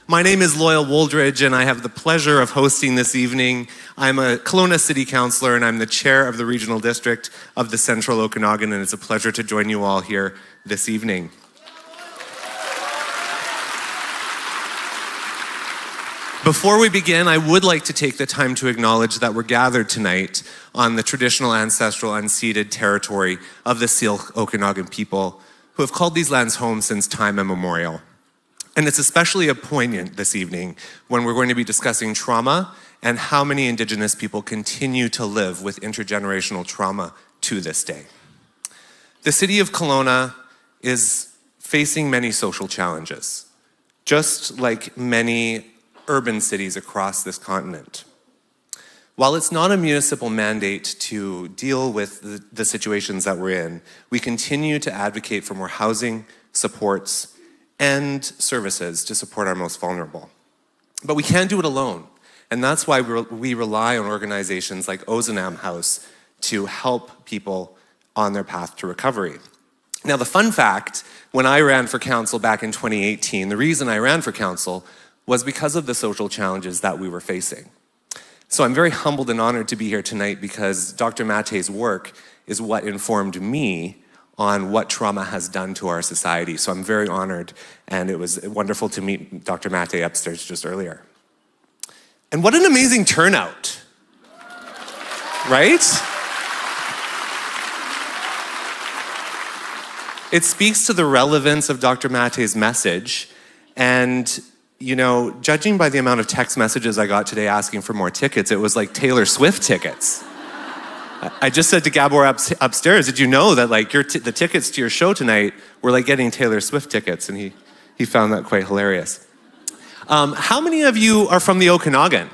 My name is Loyal Woldridge, and I have the pleasure of hosting this evening. I'm a Kelowna City Councillor, and I'm the chair of the Regional District of the Central Okanagan, and it's a pleasure to join you all here this evening. Before we begin, I would like to take the time to acknowledge that we're gathered tonight on the traditional ancestral unceded territory of the Syilx Okanagan people, who have called these lands home since time immemorial. And it's especially poignant this evening when we're going to be discussing trauma and how many Indigenous people continue to live with intergenerational trauma to this day. The city of Kelowna is facing many social challenges, just like many urban cities across this continent. While it's not a municipal mandate to deal with the situations that we're in, we continue to advocate for more housing, supports, and services to support our most vulnerable. But we can't do it alone, and that's why we rely on organizations like Ozanam House to help people on their path to recovery. Now, the fun fact, when I ran for council back in 2018, the reason I ran for council was because of the social challenges that we were facing. So I'm very humbled and honored to be here tonight because Dr. Maté's work is what informed me on what trauma has done to our society. So I'm very honored, and it was wonderful to meet Dr. Maté upstairs just earlier. And what an amazing turnout, right? It speaks to the relevance of Dr. Maté's message, and you know, judging by the amount of text messages I got today asking for more tickets, it was like Taylor Swift tickets. I just said to Gabor upstairs, did you know that like the tickets to your show tonight were like getting Taylor Swift tickets? And he found that quite hilarious. How many of you are from the Okanagan?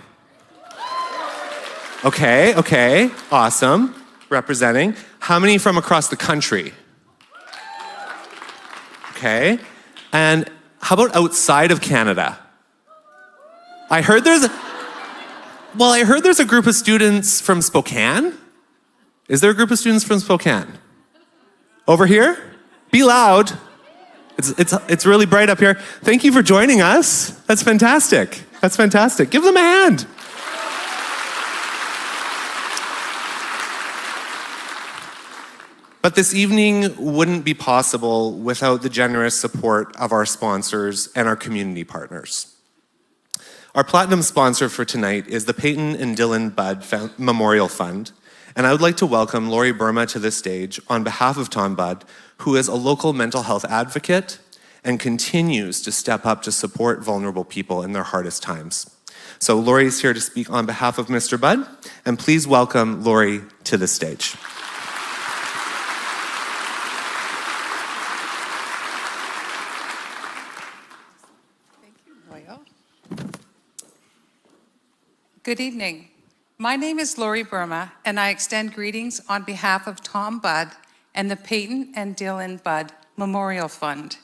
Okay, awesome, representing. How many from across the country? Okay, and how about outside of Canada? I heard there's a group of students from Spokane. Is there a group of students from Spokane? Over here? Be loud. It's really bright up here. Thank you for joining us. That's fantastic. That's fantastic. Give them a hand. But this evening wouldn't be possible without the generous support of our sponsors and our community partners. Our platinum sponsor for tonight is the Peyton and Dylan Budd Memorial Fund, and I would like to welcome Lori Burma to this stage on behalf of Tom Budd, who is a local mental health advocate and continues to step up to support vulnerable people in their hardest times. So Lori is here to speak on behalf of Mr. Budd, and please welcome Lori to the stage. Good evening. My name is Lori Burma, and I extend greetings on behalf of Tom Budd and the Peyton and Dylan Budd Memorial Fund.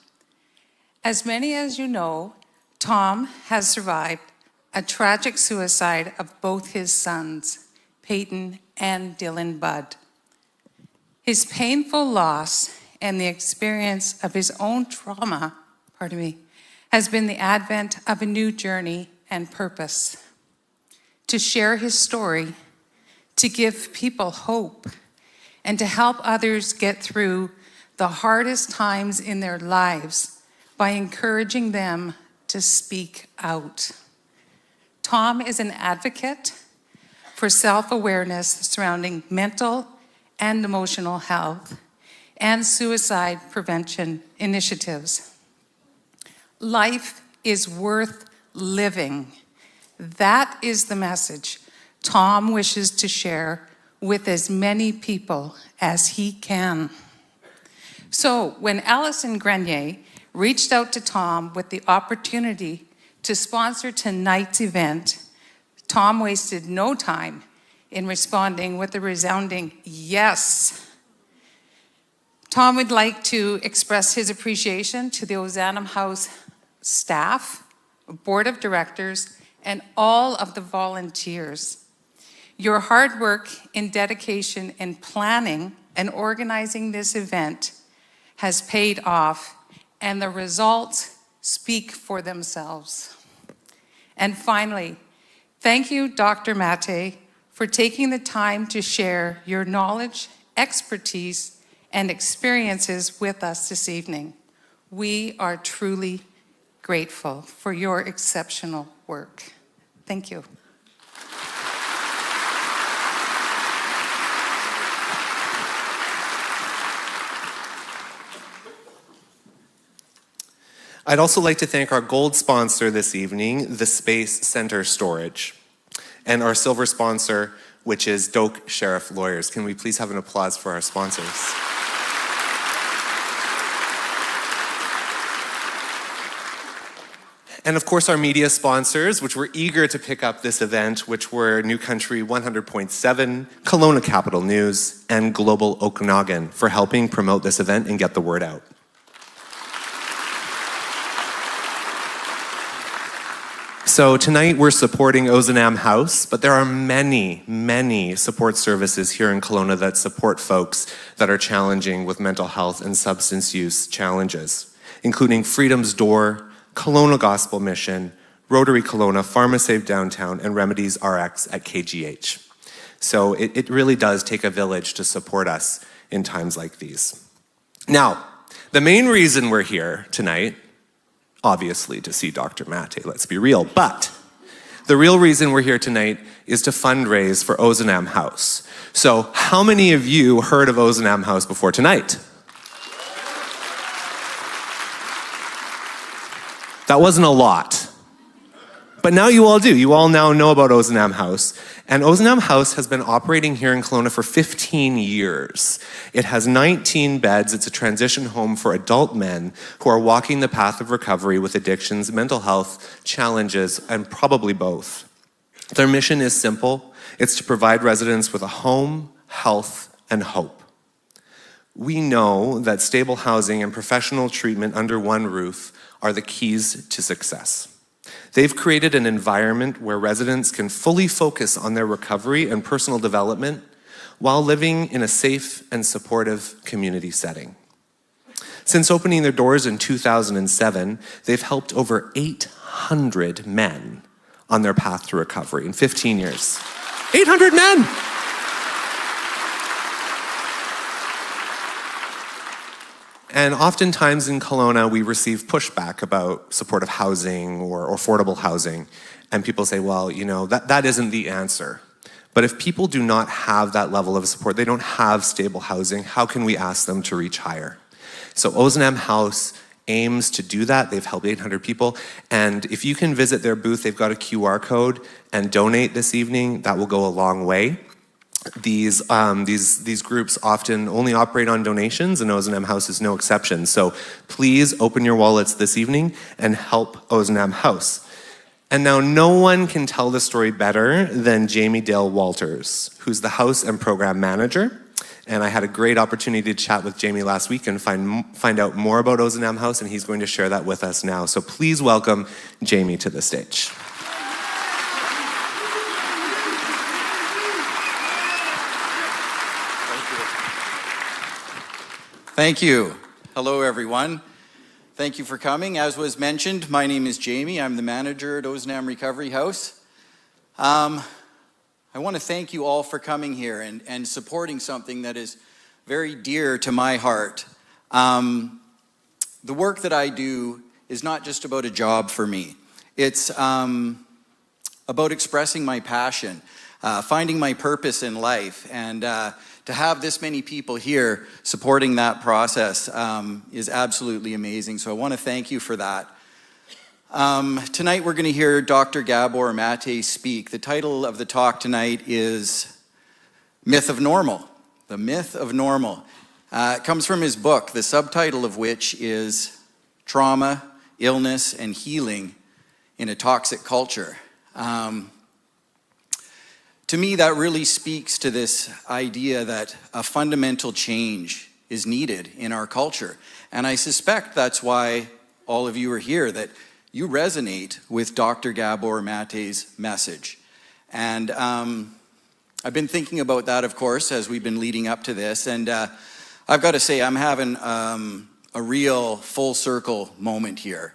As many as you know, Tom has survived a tragic suicide of both his sons, Peyton and Dylan Budd. His painful loss and the experience of his own trauma, has been the advent of a new journey and purpose. To share his story, to give people hope, and to help others get through the hardest times in their lives by encouraging them to speak out. Tom is an advocate for self-awareness surrounding mental and emotional health and suicide prevention initiatives. Life is worth living. That is the message Tom wishes to share with as many people as he can. So when Alison Grenier reached out to Tom with the opportunity to sponsor tonight's event, Tom wasted no time in responding with a resounding yes. Tom would like to express his appreciation to the Ozanam House staff, board of directors, and all of the volunteers. Your hard work and dedication in planning and organizing this event has paid off, and the results speak for themselves. And finally, thank you, Dr. Maté, for taking the time to share your knowledge, expertise, and experiences with us this evening. We are truly grateful for your exceptional work. Thank you. I'd also like to thank our gold sponsor this evening, the Space Center Storage, and our silver sponsor, which is Doak Sheriff Lawyers. Can we please have an applause for our sponsors? And of course, our media sponsors, which were eager to pick up this event, which were New Country 100.7, Kelowna Capital News, and Global Okanagan for helping promote this event and get the word out. So tonight we're supporting Ozanam House, but there are many, many support services here in Kelowna that support folks that are challenging with mental health and substance use challenges, including Freedom's Door, Kelowna Gospel Mission, Rotary Kelowna, PharmaSave Downtown, and Remedies RX at KGH. So it really does take a village to support us in times like these. Now, the main reason we're here tonight, obviously to see Dr. Maté, let's be real, but the real reason we're here tonight is to fundraise for Ozanam House. So how many of you heard of Ozanam House before tonight? That wasn't a lot. But now you all do. You all now know about Ozanam House. And Ozanam House has been operating here in Kelowna for 15 years. It has 19 beds. It's a transition home for adult men who are walking the path of recovery with addictions, mental health challenges, and probably both. Their mission is simple. It's to provide residents with a home, health, and hope. We know that stable housing and professional treatment under one roof are the keys to success. They've created an environment where residents can fully focus on their recovery and personal development while living in a safe and supportive community setting. Since opening their doors in 2007, they've helped over 800 men on their path to recovery in 15 years. 800 men! And oftentimes in Kelowna, we receive pushback about supportive housing or affordable housing. And people say, well, you know, that isn't the answer. But if people do not have that level of support, they don't have stable housing, how can we ask them to reach higher? So Ozanam House aims to do that. They've helped 800 people. And if you can visit their booth, they've got a QR code and donate this evening, that will go a long way. These groups often only operate on donations, and Ozanam House is no exception. So please open your wallets this evening and help Ozanam House. And now no one can tell the story better than Jamie Dale Walters, who's the house and program manager. And I had a great opportunity to chat with Jamie last week and find out more about Ozanam House, and he's going to share that with us now. So please welcome Jamie to the stage. Thank you. Hello, everyone. Thank you for coming. As was mentioned, my name is Jamie. I'm the manager at Ozanam Recovery House. I want to thank you all for coming here and supporting something that is very dear to my heart. The work that I do is not just about a job for me. It's about expressing my passion, finding my purpose in life, and to have this many people here supporting that process is absolutely amazing. So I want to thank you for that. Tonight we're going to hear Dr. Gabor Maté speak. The title of the talk tonight is Myth of Normal. The Myth of Normal. It comes from his book, the subtitle of which is Trauma, Illness, and Healing in a Toxic Culture. To me, that really speaks to this idea that a fundamental change is needed in our culture. And I suspect that's why all of you are here, that you resonate with Dr. Gabor Maté's message. And I've been thinking about that, of course, as we've been leading up to this. And I've got to say, I'm having a real full circle moment here.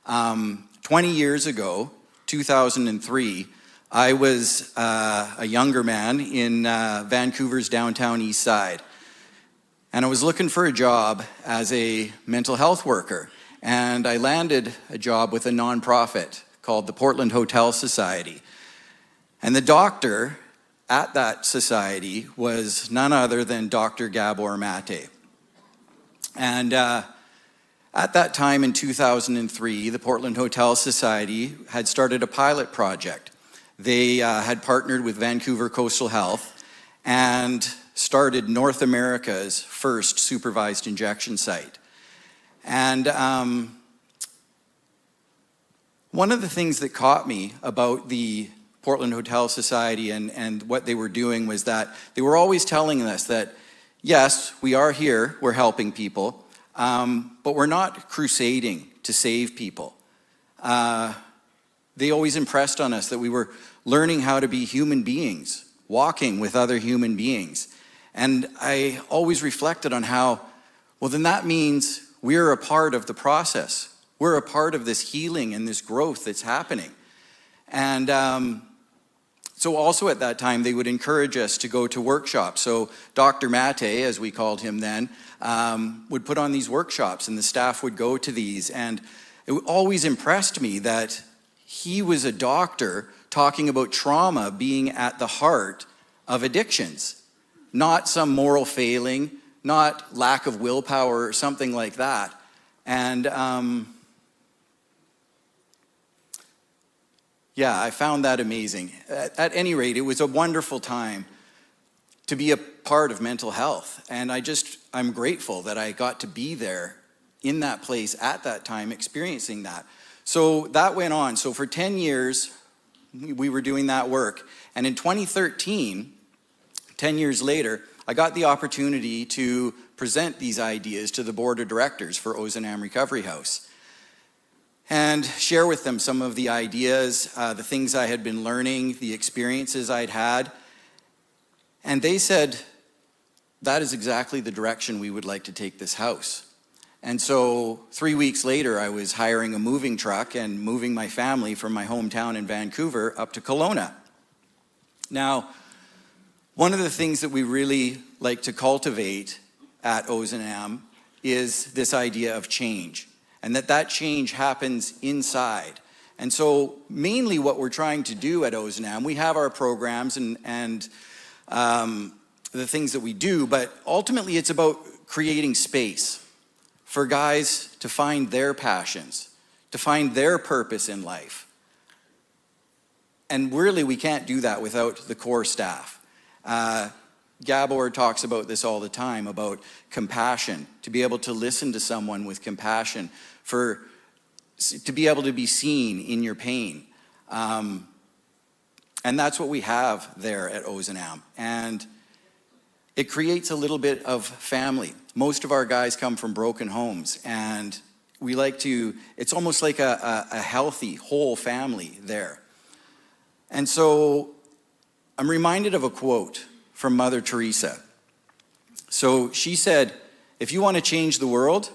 20 years ago, 2003, I was a younger man in Vancouver's downtown east side. And I was looking for a job as a mental health worker. And I landed a job with a nonprofit called the Portland Hotel Society. And the doctor at that society was none other than Dr. Gabor Maté. And at that time in 2003, the Portland Hotel Society had started a pilot project. They had partnered with Vancouver Coastal Health and started North America's first supervised injection site. And one of the things that caught me about the Portland Hotel Society and what they were doing was that they were always telling us that, yes, we are here, we're helping people, but we're not crusading to save people. They always impressed on us that we were learning how to be human beings, walking with other human beings. And I always reflected on how, well, then that means we're a part of the process. We're a part of this healing and this growth that's happening. And so also at that time, they would encourage us to go to workshops. So Dr. Maté, as we called him then, would put on these workshops and the staff would go to these. And it always impressed me that he was a doctor talking about trauma being at the heart of addictions. Not some moral failing, not lack of willpower or something like that. And yeah, I found that amazing. At any rate, it was a wonderful time to be a part of mental health. And I'm grateful that I got to be there in that place at that time, experiencing that. So that went on. So for 10 years, we were doing that work. And in 2013, 10 years later, I got the opportunity to present these ideas to the board of directors for Ozanam Recovery House and share with them some of the ideas, the things I had been learning, the experiences I'd had. And they said, that is exactly the direction we would like to take this house. And so 3 weeks later, I was hiring a moving truck and moving my family from my hometown in Vancouver up to Kelowna. Now, one of the things that we really like to cultivate at Ozanam is this idea of change, and that change happens inside. And so mainly what we're trying to do at Ozanam, we have our programs and the things that we do, but ultimately it's about creating space for guys to find their passions, to find their purpose in life. And really we can't do that without the core staff. Gabor talks about this all the time, about compassion, to be able to listen to someone with compassion, to be able to be seen in your pain. And that's what we have there at Ozanam. And it creates a little bit of family. Most of our guys come from broken homes, and we like to, it's almost like a healthy, whole family there. And so I'm reminded of a quote from Mother Teresa. So she said, if you want to change the world,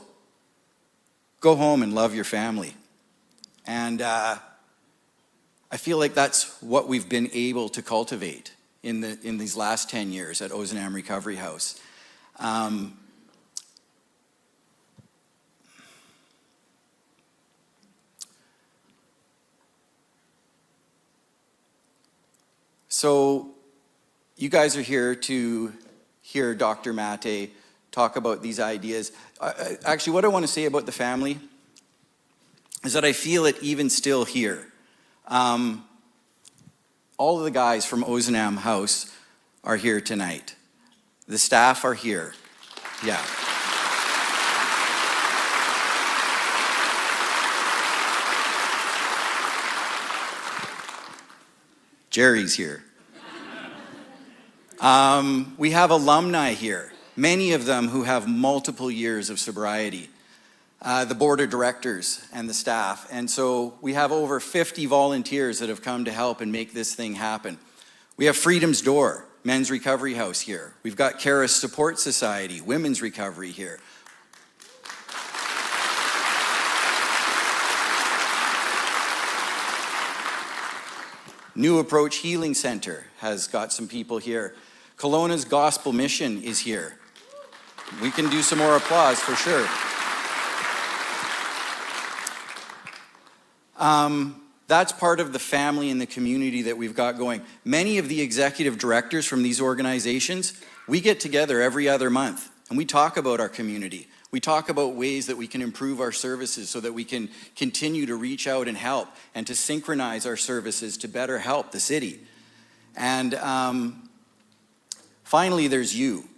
go home and love your family. And I feel like that's what we've been able to cultivate in these last 10 years at Ozanam Recovery House. So you guys are here to hear Dr. Maté talk about these ideas. Actually, what I want to say about the family is that I feel it even still here. All of the guys from Ozanam House are here tonight. The staff are here. Yeah. Jerry's here. We have alumni here, many of them who have multiple years of sobriety, the board of directors and the staff. And so we have over 50 volunteers that have come to help and make this thing happen. We have Freedom's Door, Men's Recovery House here. We've got Caris Support Society, Women's Recovery here. New Approach Healing Center has got some people here. Kelowna's Gospel Mission is here. We can do some more applause for sure. That's part of the family and the community that we've got going. Many of the executive directors from these organizations, we get together every other month and we talk about our community. We talk about ways that we can improve our services so that we can continue to reach out and help and to synchronize our services to better help the city. And finally, there's you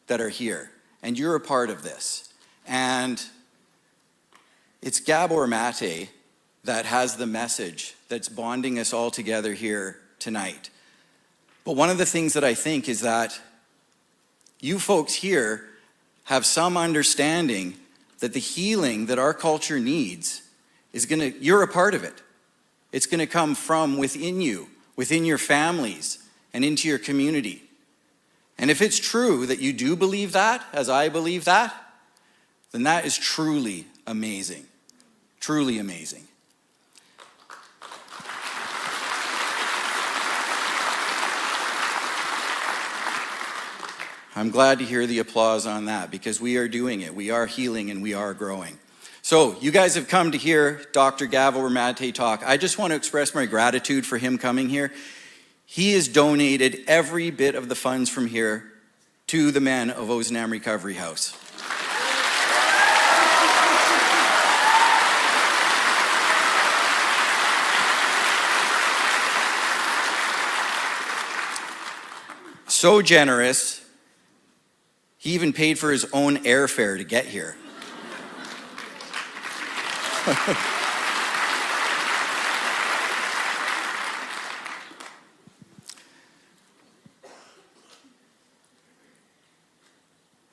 that are here and you're a part of this. And it's Gabor Maté that has the message that's bonding us all together here tonight. But one of the things that I think is that you folks here have some understanding that the healing that our culture needs you're a part of it. It's gonna come from within you, within your families, and into your community. And if it's true that you do believe that, as I believe that, then that is truly amazing. Truly amazing. I'm glad to hear the applause on that because we are doing it. We are healing and we are growing. So you guys have come to hear Dr. Gabor Maté talk. I just want to express my gratitude for him coming here. He has donated every bit of the funds from here to the men of Ozanam Recovery House. So generous, he even paid for his own airfare to get here.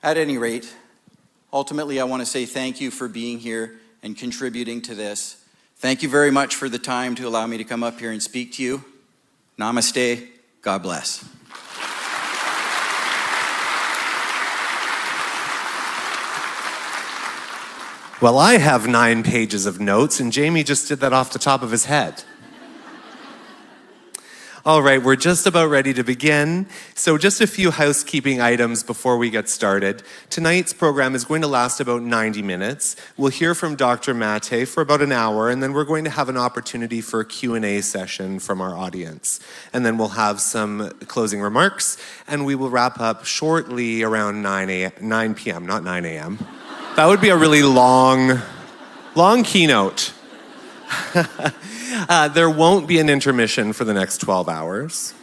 At any rate, ultimately I want to say thank you for being here and contributing to this. Thank you very much for the time to allow me to come up here and speak to you. Namaste. God bless. Well, I have 9 pages of notes, and Jamie just did that off the top of his head. All right, we're just about ready to begin. So just a few housekeeping items before we get started. Tonight's program is going to last about 90 minutes. We'll hear from Dr. Maté for about an hour, and then we're going to have an opportunity for a Q&A session from our audience. And then we'll have some closing remarks, and we will wrap up shortly around 9 p.m., not 9 a.m. That would be a really long keynote. There won't be an intermission for the next 12 hours.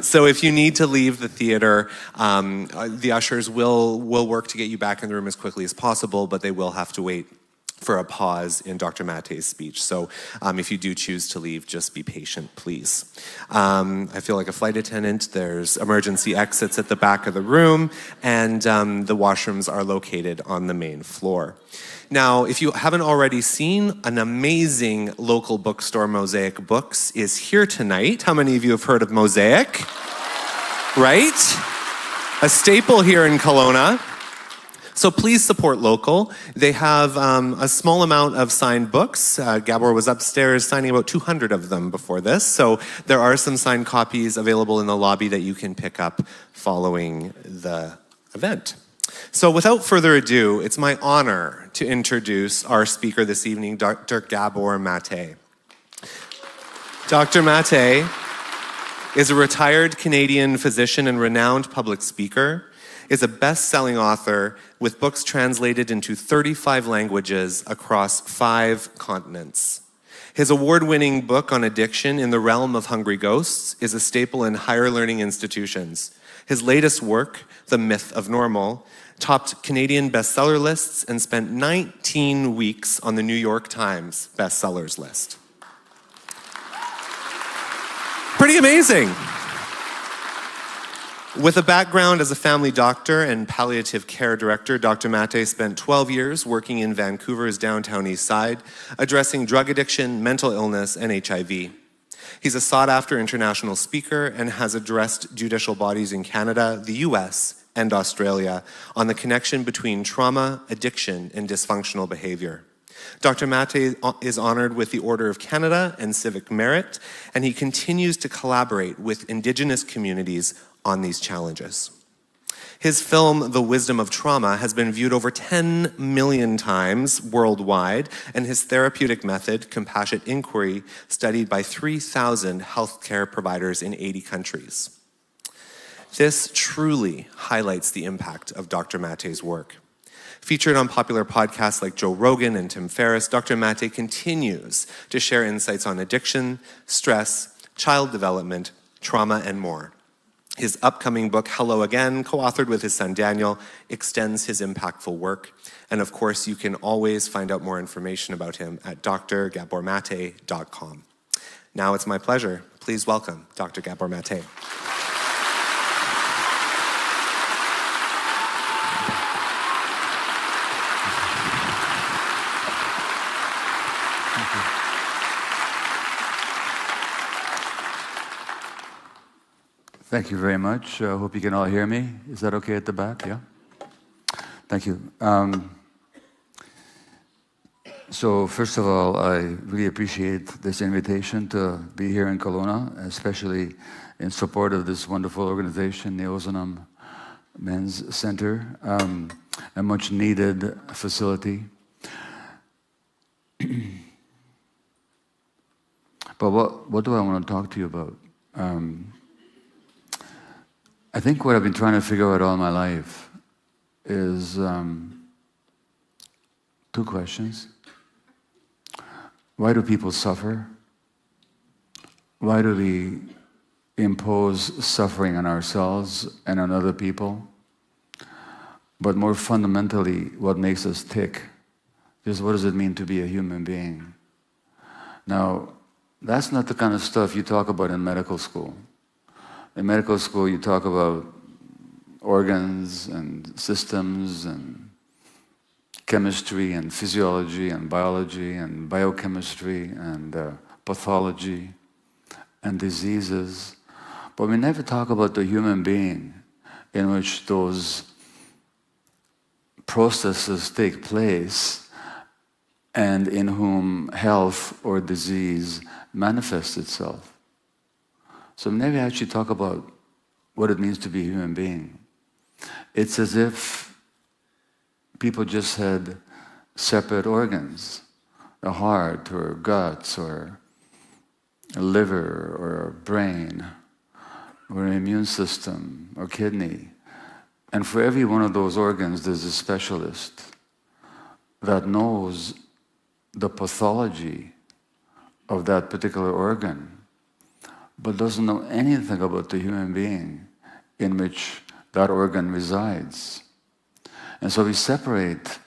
So if you need to leave the theater, the ushers will work to get you back in the room as quickly as possible, but they will have to wait for a pause in Dr. Maté's speech. So if you do choose to leave, just be patient, please. I feel like a flight attendant. There's emergency exits at the back of the room, and the washrooms are located on the main floor. Now, if you haven't already seen, an amazing local bookstore, Mosaic Books, is here tonight. How many of you have heard of Mosaic? Right? A staple here in Kelowna. So please support local. They have a small amount of signed books. Gabor was upstairs signing about 200 of them before this. So there are some signed copies available in the lobby that you can pick up following the event. So without further ado, it's my honor to introduce our speaker this evening, Dr. Gabor Maté. Dr. Maté is a retired Canadian physician and renowned public speaker, is a best-selling author with books translated into 35 languages across 5 continents. His award-winning book on addiction in the realm of hungry ghosts is a staple in higher learning institutions. His latest work, The Myth of Normal, topped Canadian bestseller lists and spent 19 weeks on the New York Times bestsellers list. Pretty amazing. With a background as a family doctor and palliative care director, Dr. Maté spent 12 years working in Vancouver's downtown east side, addressing drug addiction, mental illness, and HIV. He's a sought-after international speaker and has addressed judicial bodies in Canada, the US, and Australia on the connection between trauma, addiction, and dysfunctional behavior. Dr. Maté is honored with the Order of Canada and Civic Merit, and he continues to collaborate with Indigenous communities on these challenges. His film, The Wisdom of Trauma, has been viewed over 10 million times worldwide, and his therapeutic method, compassionate inquiry, studied by 3,000 healthcare providers in 80 countries. This truly highlights the impact of Dr. Maté's work. Featured on popular podcasts like Joe Rogan and Tim Ferriss, Dr. Maté continues to share insights on addiction, stress, child development, trauma, and more. His upcoming book, Hello Again, co-authored with his son Daniel, extends his impactful work. And of course, you can always find out more information about him at drgabormate.com. Now it's my pleasure. Please welcome Dr. Gabor Maté. Thank you very much. I hope you can all hear me. Is that okay at the back? Yeah? Thank you. So first of all, I really appreciate this invitation to be here in Kelowna, especially in support of this wonderful organization, the Ozanam Men's Center, a much needed facility. But what do I want to talk to you about? I think what I've been trying to figure out all my life is two questions. Why do people suffer? Why do we impose suffering on ourselves and on other people? But more fundamentally, what makes us tick? Just what does it mean to be a human being? Now, that's not the kind of stuff you talk about in medical school. In medical school, you talk about organs and systems and chemistry and physiology and biology and biochemistry and pathology and diseases. But we never talk about the human being in which those processes take place and in whom health or disease manifests itself. So maybe I actually talk about what it means to be a human being. It's as if people just had separate organs, a heart or guts or a liver or a brain or an immune system or kidney. And for every one of those organs, there's a specialist that knows the pathology of that particular organ, but doesn't know anything about the human being in which that organ resides. And so we separate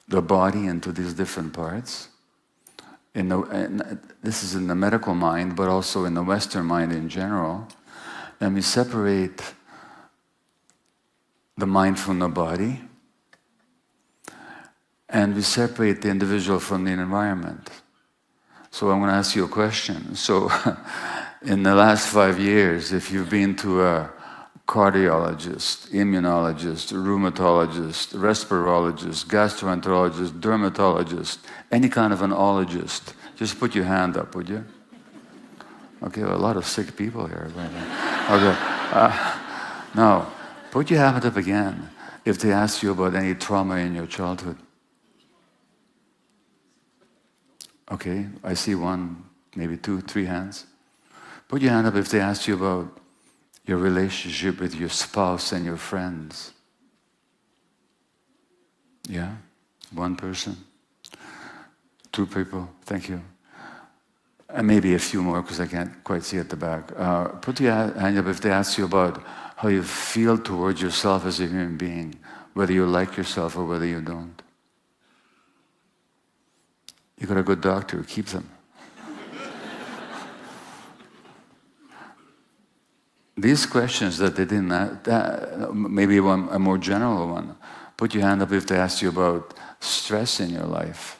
the body into these different parts. And this is in the medical mind, but also in the Western mind in general. And we separate the mind from the body, and we separate the individual from the environment. So I'm going to ask you a question. So in the last 5 years, if you've been to a cardiologist, immunologist, rheumatologist, respirologist, gastroenterologist, dermatologist, any kind of an ologist, just put your hand up, would you? Okay, well, a lot of sick people here. Okay. Now, put your hand up again if they ask you about any trauma in your childhood. Okay, I see one, maybe 2, 3 hands. Put your hand up if they ask you about your relationship with your spouse and your friends. Yeah? 1 person. 2 people. Thank you. And maybe a few more because I can't quite see at the back. Put your hand up if they ask you about how you feel towards yourself as a human being, whether you like yourself or whether you don't. You got a good doctor, keep them. These questions that they didn't ask, maybe a more general one. Put your hand up if they ask you about stress in your life.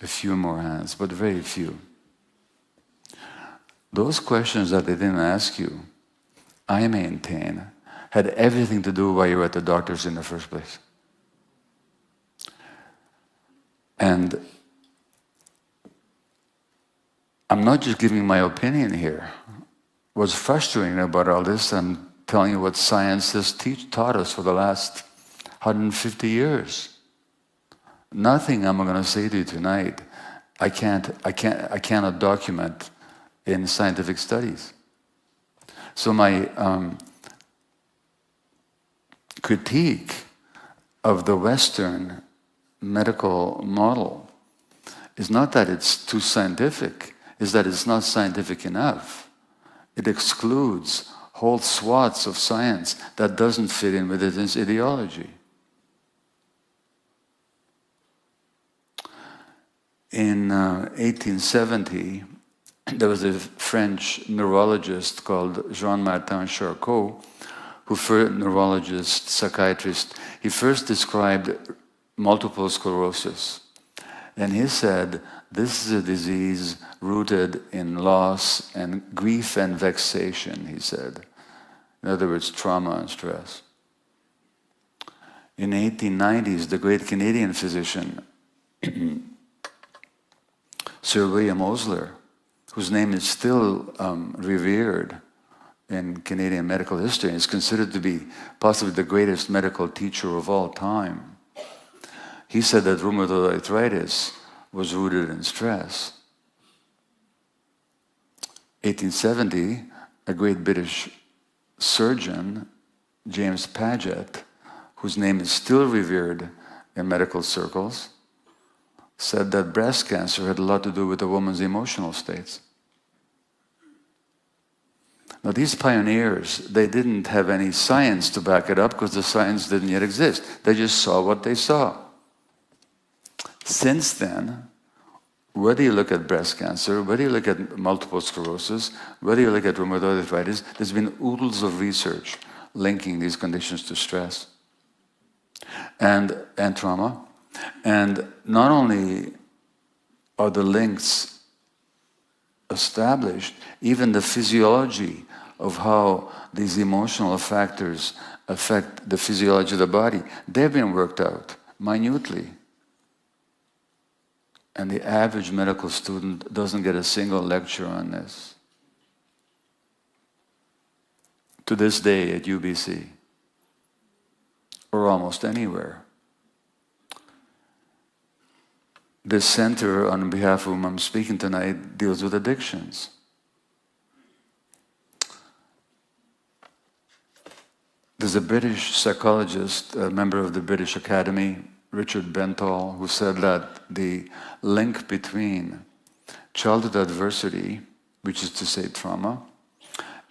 A few more hands, but very few. Those questions that they didn't ask you, I maintain, had everything to do why you were at the doctor's in the first place. And I'm not just giving my opinion here. What's frustrating about all this, I'm telling you what science has taught us for the last 150 years. Nothing I'm going to say to you tonight, I cannot document in scientific studies. So my critique of the Western medical model is not that it's too scientific, is that it's not scientific enough. It excludes whole swaths of science that doesn't fit in with its ideology. In 1870, there was a French neurologist called Jean-Martin Charcot, neurologist, psychiatrist. He first described multiple sclerosis. And he said, this is a disease rooted in loss and grief and vexation, he said. In other words, trauma and stress. In the 1890s, the great Canadian physician, Sir William Osler, whose name is still revered in Canadian medical history, is considered to be possibly the greatest medical teacher of all time. He said that rheumatoid arthritis was rooted in stress. 1870, a great British surgeon, James Paget, whose name is still revered in medical circles, said that breast cancer had a lot to do with a woman's emotional states. Now these pioneers, they didn't have any science to back it up because the science didn't yet exist. They just saw what they saw. Since then, whether you look at breast cancer, whether you look at multiple sclerosis, whether you look at rheumatoid arthritis, there's been oodles of research linking these conditions to stress and trauma. And not only are the links established, even the physiology of how these emotional factors affect the physiology of the body, they've been worked out minutely. And the average medical student doesn't get a single lecture on this. To this day at UBC, or almost anywhere. This center, on behalf of whom I'm speaking tonight, deals with addictions. There's a British psychologist, a member of the British Academy, Richard Bentall, who said that the link between childhood adversity, which is to say trauma,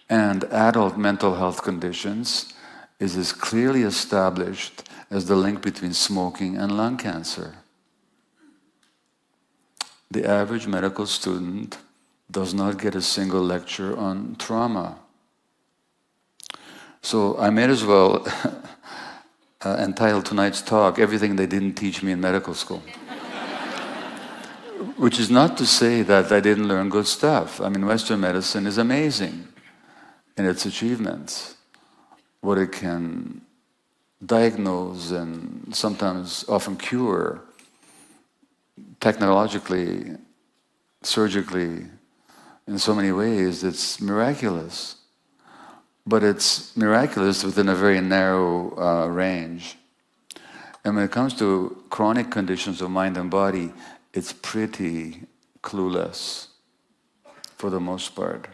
and adult mental health conditions is as clearly established as the link between smoking and lung cancer. The average medical student does not get a single lecture on trauma. So I may as well entitle tonight's talk, Everything They Didn't Teach Me in Medical School. Which is not to say that I didn't learn good stuff. I mean, Western medicine is amazing in its achievements, what it can diagnose and sometimes often cure technologically, surgically, in so many ways. It's miraculous. But it's miraculous within a very narrow range. And when it comes to chronic conditions of mind and body, it's pretty clueless for the most part.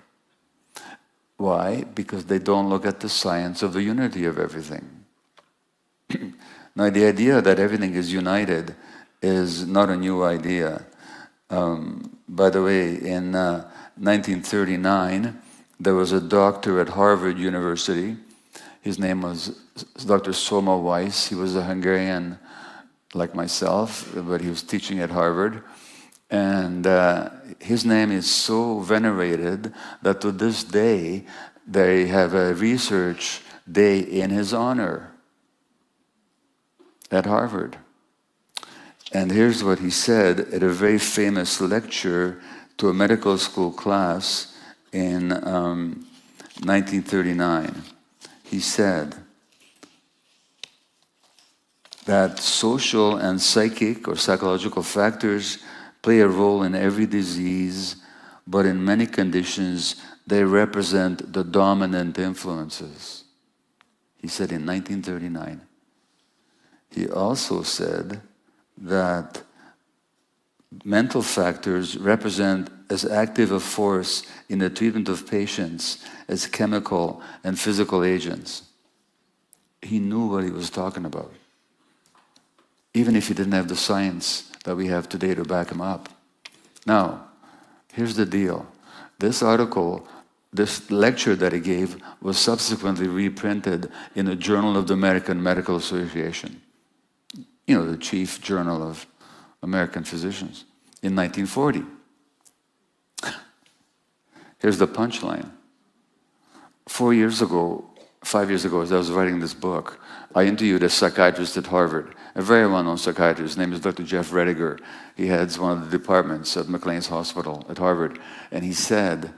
Why? Because they don't look at the science of the unity of everything. Now, the idea that everything is united is not a new idea. By the way, in 1939, there was a doctor at Harvard University. His name was Dr. Soma Weiss. He was a Hungarian like myself, but he was teaching at Harvard. And his name is so venerated that to this day, they have a research day in his honor at Harvard. And here's what he said at a very famous lecture to a medical school class in 1939. He said, that social and psychic or psychological factors play a role in every disease, but in many conditions they represent the dominant influences. He said in 1939. He also said that mental factors represent as active a force in the treatment of patients as chemical and physical agents. He knew what he was talking about, even if he didn't have the science that we have today to back him up. Now, here's the deal. This article, this lecture that he gave, was subsequently reprinted in the Journal of the American Medical Association, you know, the chief journal of American physicians, in 1940. Here's the punchline. 5 years ago, as I was writing this book, I interviewed a psychiatrist at Harvard, a very well-known psychiatrist. His name is Dr. Jeff Rediger. He heads one of the departments at McLean's Hospital at Harvard. And he said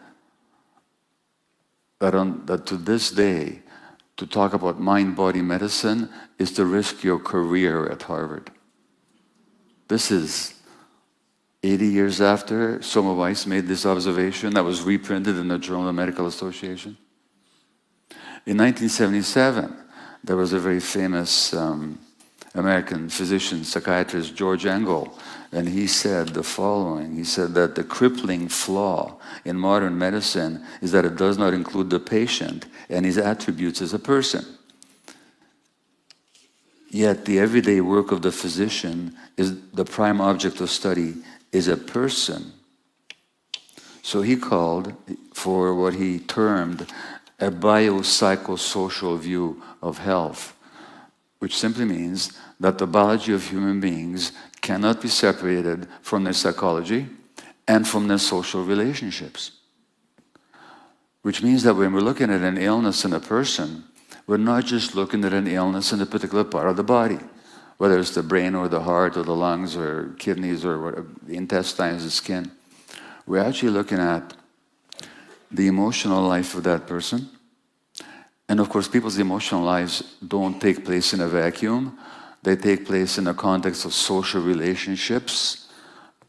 that to this day, to talk about mind-body medicine is to risk your career at Harvard. This is 80 years after Semmelweis made this observation that was reprinted in the Journal of the Medical Association. In 1977, there was a very famous American physician, psychiatrist, George Engel, and he said the following. He said that the crippling flaw in modern medicine is that it does not include the patient and his attributes as a person. Yet the everyday work of the physician is the prime object of study is a person. So he called for what he termed a biopsychosocial view of health, which simply means that the biology of human beings cannot be separated from their psychology and from their social relationships. Which means that when we're looking at an illness in a person, we're not just looking at an illness in a particular part of the body, whether it's the brain or the heart or the lungs or kidneys or the intestines, the skin. We're actually looking at the emotional life of that person. And of course, people's emotional lives don't take place in a vacuum. They take place in the context of social relationships,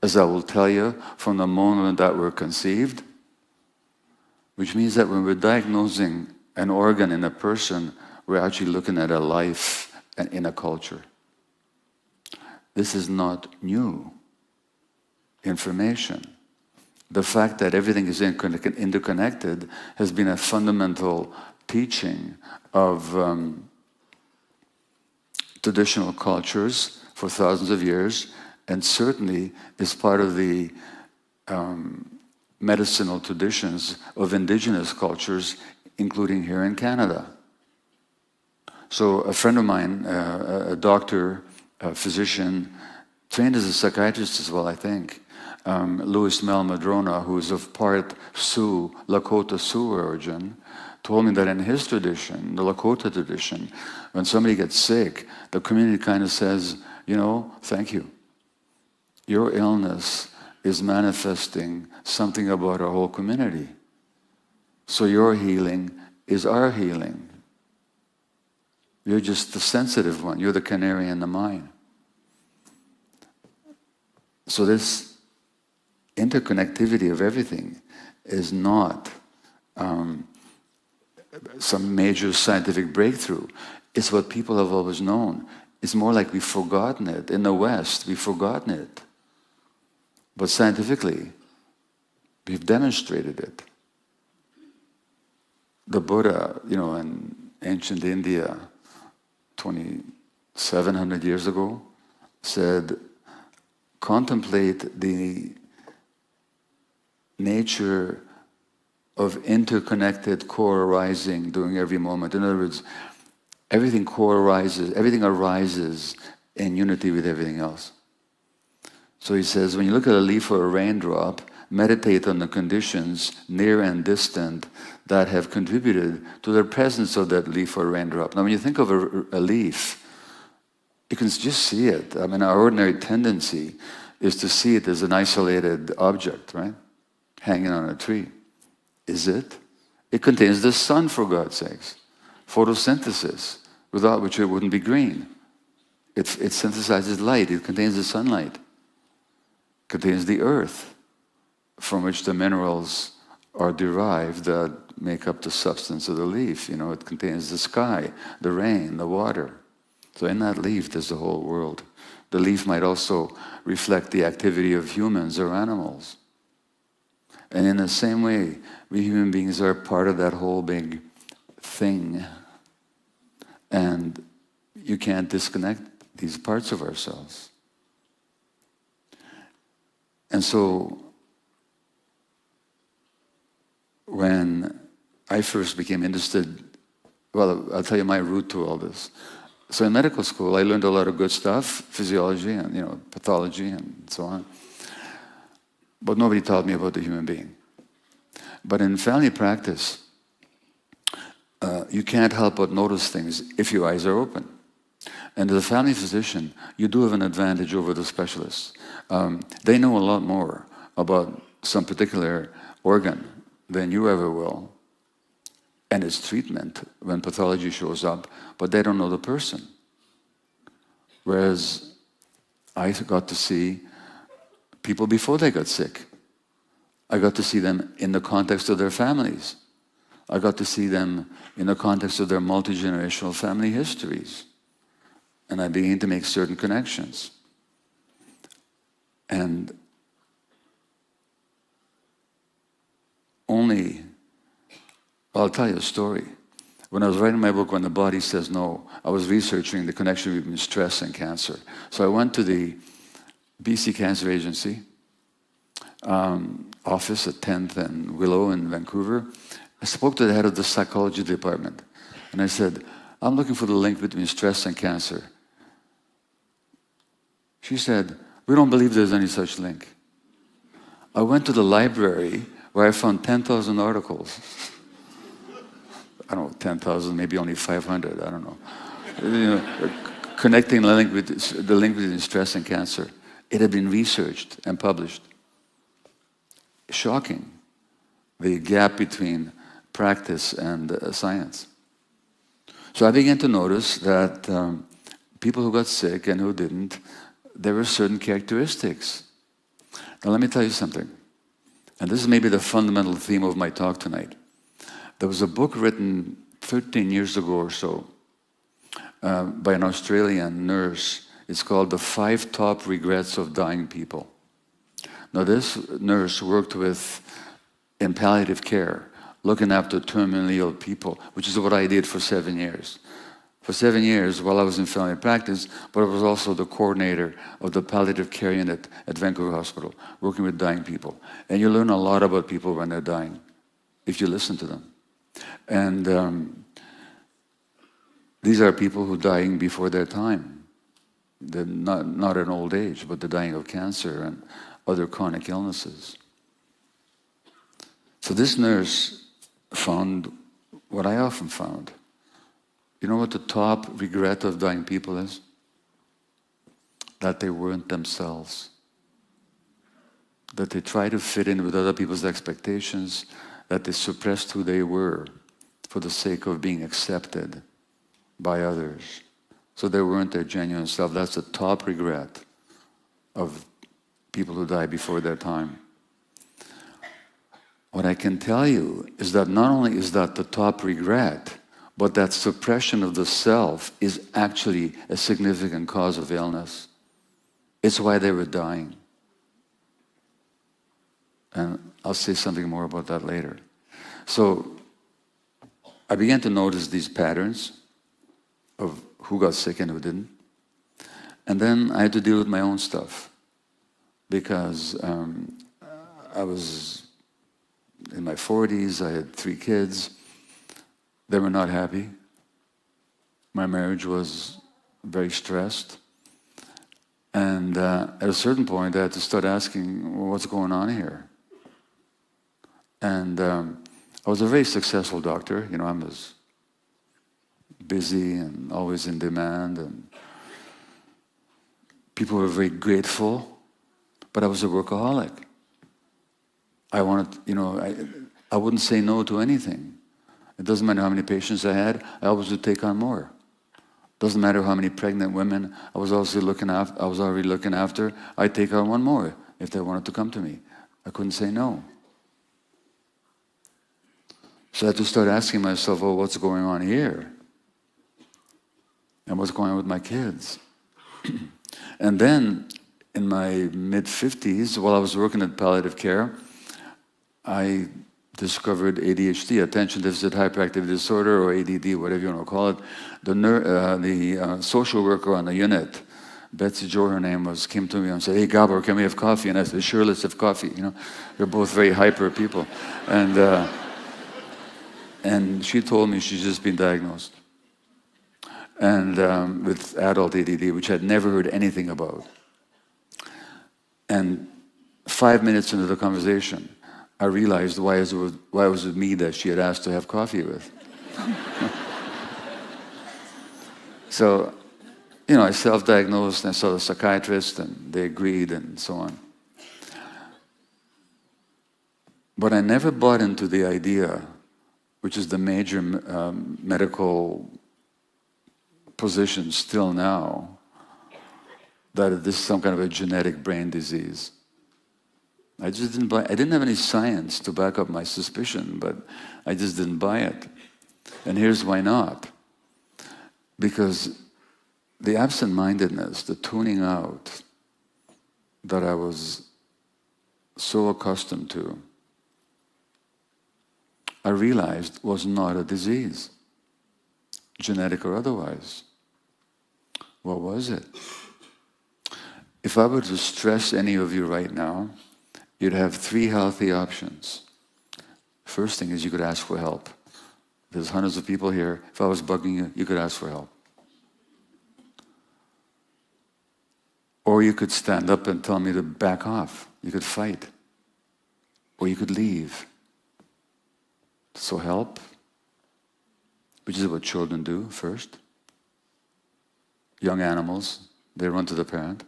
as I will tell you, from the moment that we're conceived. Which means that when we're diagnosing an organ in a person, we're actually looking at a life in a culture. This is not new information. The fact that everything is interconnected has been a fundamental teaching of traditional cultures for thousands of years, and certainly is part of the medicinal traditions of indigenous cultures, including here in Canada. So a friend of mine, a doctor, a physician, trained as a psychiatrist as well, I think, Louis Mel Madrona, who is of part Sioux, Lakota Sioux origin, told me that in his tradition, the Lakota tradition, when somebody gets sick, the community kind of says, you know, thank you. Your illness is manifesting something about our whole community. So your healing is our healing. You're just the sensitive one. You're the canary in the mine. So this interconnectivity of everything is not some major scientific breakthrough. It's what people have always known. It's more like we've forgotten it. In the West, we've forgotten it. But scientifically, we've demonstrated it. The Buddha, you know, in ancient India, 2,700 years ago, said, contemplate the nature of interconnected co-arising during every moment. In other words, everything co-arises, everything arises in unity with everything else. So he says, when you look at a leaf or a raindrop, meditate on the conditions, near and distant, that have contributed to the presence of that leaf or raindrop. Now, when you think of a leaf, you can just see it. I mean, our ordinary tendency is to see it as an isolated object, right? Hanging on a tree. Is it? It contains the sun, for God's sakes. Photosynthesis, without which it wouldn't be green. It synthesizes light. It contains the sunlight. It contains the earth, from which the minerals are derived that make up the substance of the leaf. It contains the sky, the rain, the water. So in that leaf, there's the whole world. The leaf might also reflect the activity of humans or animals. And in the same way, we human beings are part of that whole big thing. And you can't disconnect these parts of ourselves. And so, when I first became interested, well, I'll tell you my route to all this. So in medical school, I learned a lot of good stuff, physiology and pathology and so on. But nobody taught me about the human being. But in family practice, you can't help but notice things if your eyes are open. And as a family physician, you do have an advantage over the specialists. They know a lot more about some particular organ than you ever will, and its treatment when pathology shows up, but they don't know the person. Whereas I got to see people before they got sick. I got to see them in the context of their families. I got to see them in the context of their multi-generational family histories. And I began to make certain connections. And I'll tell you a story. When I was writing my book, When the Body Says No, I was researching the connection between stress and cancer. So I went to the BC Cancer Agency office at 10th and Willow in Vancouver. I spoke to the head of the psychology department. And I said, I'm looking for the link between stress and cancer. She said, we don't believe there's any such link. I went to the library where I found 10,000 articles. I don't know, 10,000, maybe only 500, I don't know. Connecting the link between stress and cancer. It had been researched and published. Shocking, the gap between practice and science. So I began to notice that people who got sick and who didn't, there were certain characteristics. Now let me tell you something, and this is maybe the fundamental theme of my talk tonight. There was a book written 13 years ago or so by an Australian nurse. It's called The 5 Top Regrets of Dying People. Now this nurse worked in palliative care, looking after terminally ill people, which is what I did for 7 years. For 7 years, while I was in family practice, but I was also the coordinator of the palliative care unit at Vancouver Hospital, working with dying people. And you learn a lot about people when they're dying, if you listen to them. And these are people who are dying before their time. They're not in old age, but they're dying of cancer and other chronic illnesses. So this nurse found what I often found. You know what the top regret of dying people is? That they weren't themselves. That they tried to fit in with other people's expectations, that they suppressed who they were for the sake of being accepted by others. So they weren't their genuine self. That's the top regret of people who die before their time. What I can tell you is that not only is that the top regret, but that suppression of the self is actually a significant cause of illness. It's why they were dying. And I'll say something more about that later. So I began to notice these patterns of who got sick and who didn't. And then I had to deal with my own stuff because I was in my 40s, I had 3 kids. They were not happy. My marriage was very stressed. And at a certain point, I had to start asking, well, what's going on here? And I was a very successful doctor. I was busy and always in demand, and people were very grateful, but I was a workaholic. I wanted, I wouldn't say no to anything. It doesn't matter how many patients I had, I always would take on more. Doesn't matter how many pregnant women I was already looking after. I'd take on one more if they wanted to come to me. I couldn't say no. So I had to start asking myself, well, what's going on here? And what's going on with my kids? And then, in my mid-50s, while I was working at palliative care, I discovered ADHD, attention deficit hyperactivity disorder, or ADD, whatever you want to call it. The social worker on the unit, Betsy Jo, her name was, came to me and said, "Hey, Gabor, can we have coffee?" And I said, "Sure, let's have coffee." You know, we're both very hyper people. And she told me she's just been diagnosed. And with adult ADD, which I'd never heard anything about. And 5 minutes into the conversation, I realized why it was with me that she had asked to have coffee with. So, you know, I self-diagnosed and I saw the psychiatrist and they agreed and so on. But I never bought into the idea, which is the major medical position still now, that this is some kind of a genetic brain disease. I just didn't buy it. I didn't have any science to back up my suspicion, but I just didn't buy it. And here's why not. Because the absent-mindedness, the tuning out that I was so accustomed to, I realized was not a disease, genetic or otherwise. What was it? If I were to stress any of you right now, you'd have 3 healthy options. First thing is you could ask for help. There's hundreds of people here. If I was bugging you, you could ask for help. Or you could stand up and tell me to back off. You could fight. Or you could leave. So help, which is what children do first. Young animals, they run to the parent.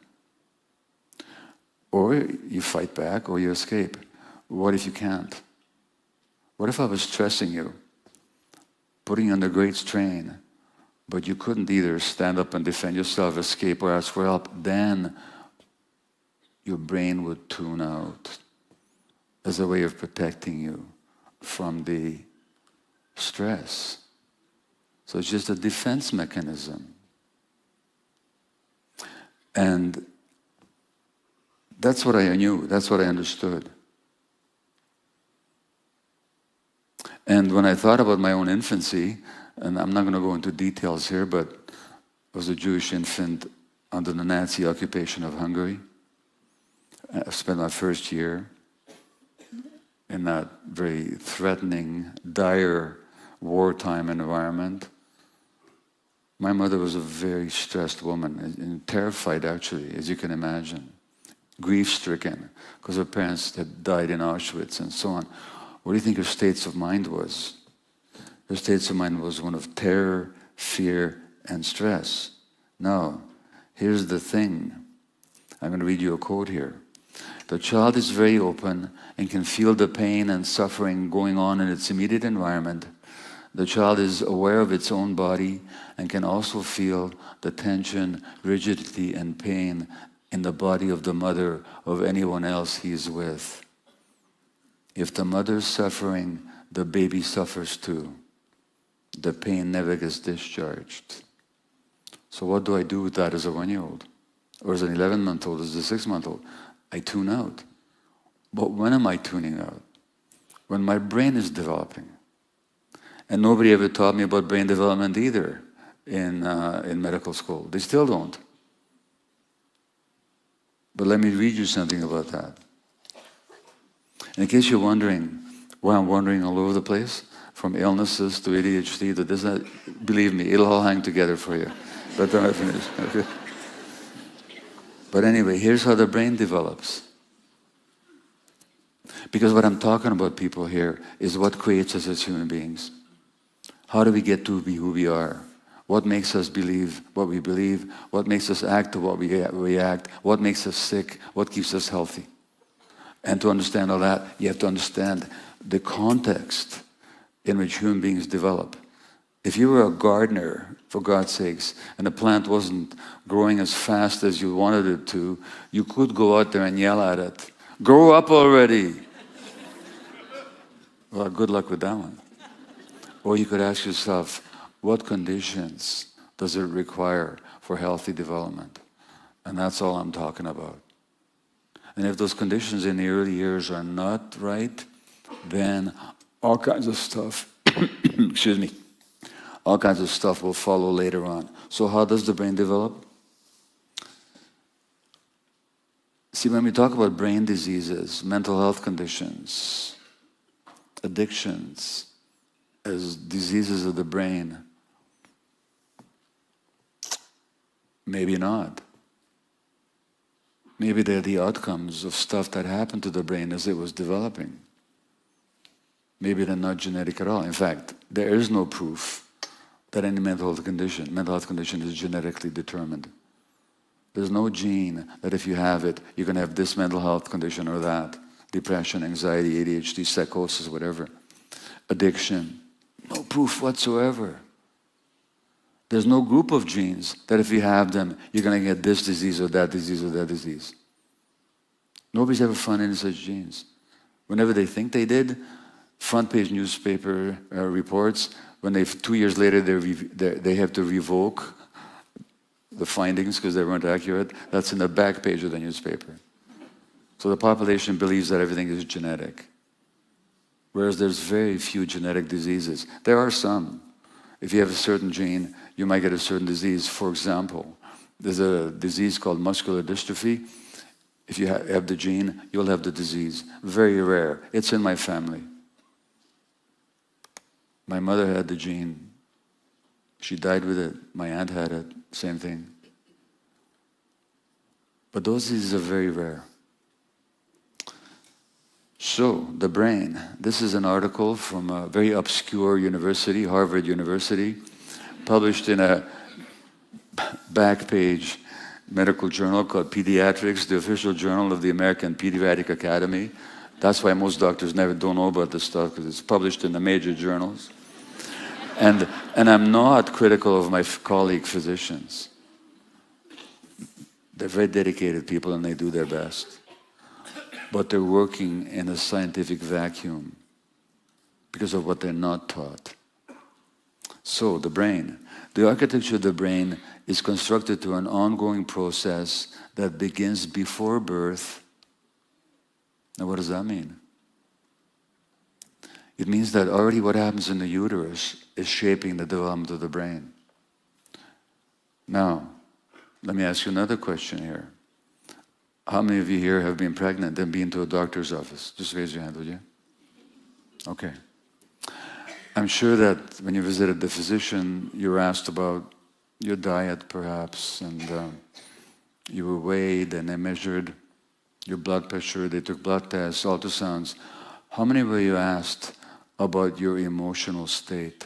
Or you fight back, or you escape. What if you can't? What if I was stressing you, putting you under great strain, but you couldn't either stand up and defend yourself, escape, or ask for help? Then your brain would tune out as a way of protecting you from the stress. So it's just a defense mechanism. And that's what I knew, that's what I understood. And when I thought about my own infancy, and I'm not going to go into details here, but I was a Jewish infant under the Nazi occupation of Hungary. I spent my first year in that very threatening, dire, wartime environment. My mother was a very stressed woman, and terrified actually, as you can imagine. Grief-stricken, because her parents had died in Auschwitz and so on. What do you think her states of mind was? Her states of mind was one of terror, fear, and stress. No, here's the thing. I'm going to read you a quote here. The child is very open and can feel the pain and suffering going on in its immediate environment. The child is aware of its own body and can also feel the tension, rigidity, and pain in the body of the mother of anyone else he is with. If the mother is suffering, the baby suffers too. The pain never gets discharged. So what do I do with that as a 1-year-old? Or as an 11-month-old, as a 6-month-old? I tune out. But when am I tuning out? When my brain is developing. And nobody ever taught me about brain development either in medical school. They still don't. But let me read you something about that. In case you're wondering why I'm wandering all over the place, from illnesses to ADHD to this, believe me, it'll all hang together for you. But then I finish. Okay? But anyway, here's how the brain develops. Because what I'm talking about, people, here is what creates us as human beings. How do we get to be who we are? What makes us believe what we believe? What makes us act to what we react? What makes us sick? What keeps us healthy? And to understand all that, you have to understand the context in which human beings develop. If you were a gardener, for God's sakes, and the plant wasn't growing as fast as you wanted it to, you could go out there and yell at it, "Grow up already!" Well, good luck with that one. Or you could ask yourself, what conditions does it require for healthy development? And that's all I'm talking about. And if those conditions in the early years are not right, then all kinds of stuff, excuse me, all kinds of stuff will follow later on. So how does the brain develop? See, when we talk about brain diseases, mental health conditions, addictions as diseases of the brain, maybe not. Maybe they're the outcomes of stuff that happened to the brain as it was developing. Maybe they're not genetic at all. In fact, there is no proof that any mental health condition is genetically determined. There's no gene that if you have it, you're going to have this mental health condition or that. Depression, anxiety, ADHD, psychosis, whatever. Addiction. No proof whatsoever. There's no group of genes that if you have them, you're going to get this disease or that disease or that disease. Nobody's ever found any such genes. Whenever they think they did, front page newspaper reports, when 2 years later they have to revoke the findings because they weren't accurate, that's in the back page of the newspaper. So the population believes that everything is genetic. Whereas there's very few genetic diseases. There are some. If you have a certain gene, you might get a certain disease. For example, there's a disease called muscular dystrophy. If you have the gene, you'll have the disease. Very rare. It's in my family. My mother had the gene. She died with it. My aunt had it. Same thing. But those diseases are very rare. So, the brain. This is an article from a very obscure university, Harvard University, published in a back page medical journal called Pediatrics, the official journal of the American Pediatric Academy. That's why most doctors don't know about this stuff, because it's published in the major journals. And I'm not critical of my colleague physicians. They're very dedicated people and they do their best. But they're working in a scientific vacuum because of what they're not taught. So, the brain. The architecture of the brain is constructed through an ongoing process that begins before birth. Now, what does that mean? It means that already what happens in the uterus is shaping the development of the brain. Now, let me ask you another question here. How many of you here have been pregnant and been to a doctor's office? Just raise your hand, would you? Okay. I'm sure that when you visited the physician, you were asked about your diet, perhaps, and you were weighed, and they measured your blood pressure, they took blood tests, ultrasounds. How many were you asked about your emotional state?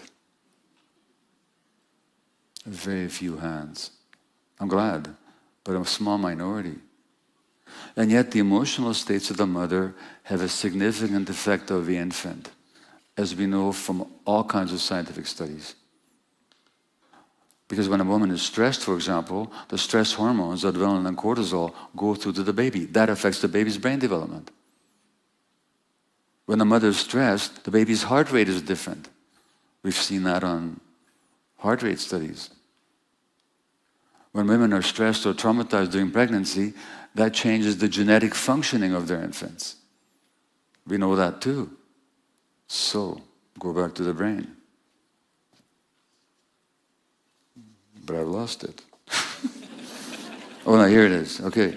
Very few hands. I'm glad, but a small minority. And yet the emotional states of the mother have a significant effect on the infant, as we know from all kinds of scientific studies. Because when a woman is stressed, for example, the stress hormones, adrenaline and cortisol, go through to the baby. That affects the baby's brain development. When the mother is stressed, the baby's heart rate is different. We've seen that on heart rate studies. When women are stressed or traumatized during pregnancy, that changes the genetic functioning of their infants. We know that too. So, go back to the brain. But I've lost it. Oh, no, here it is. Okay.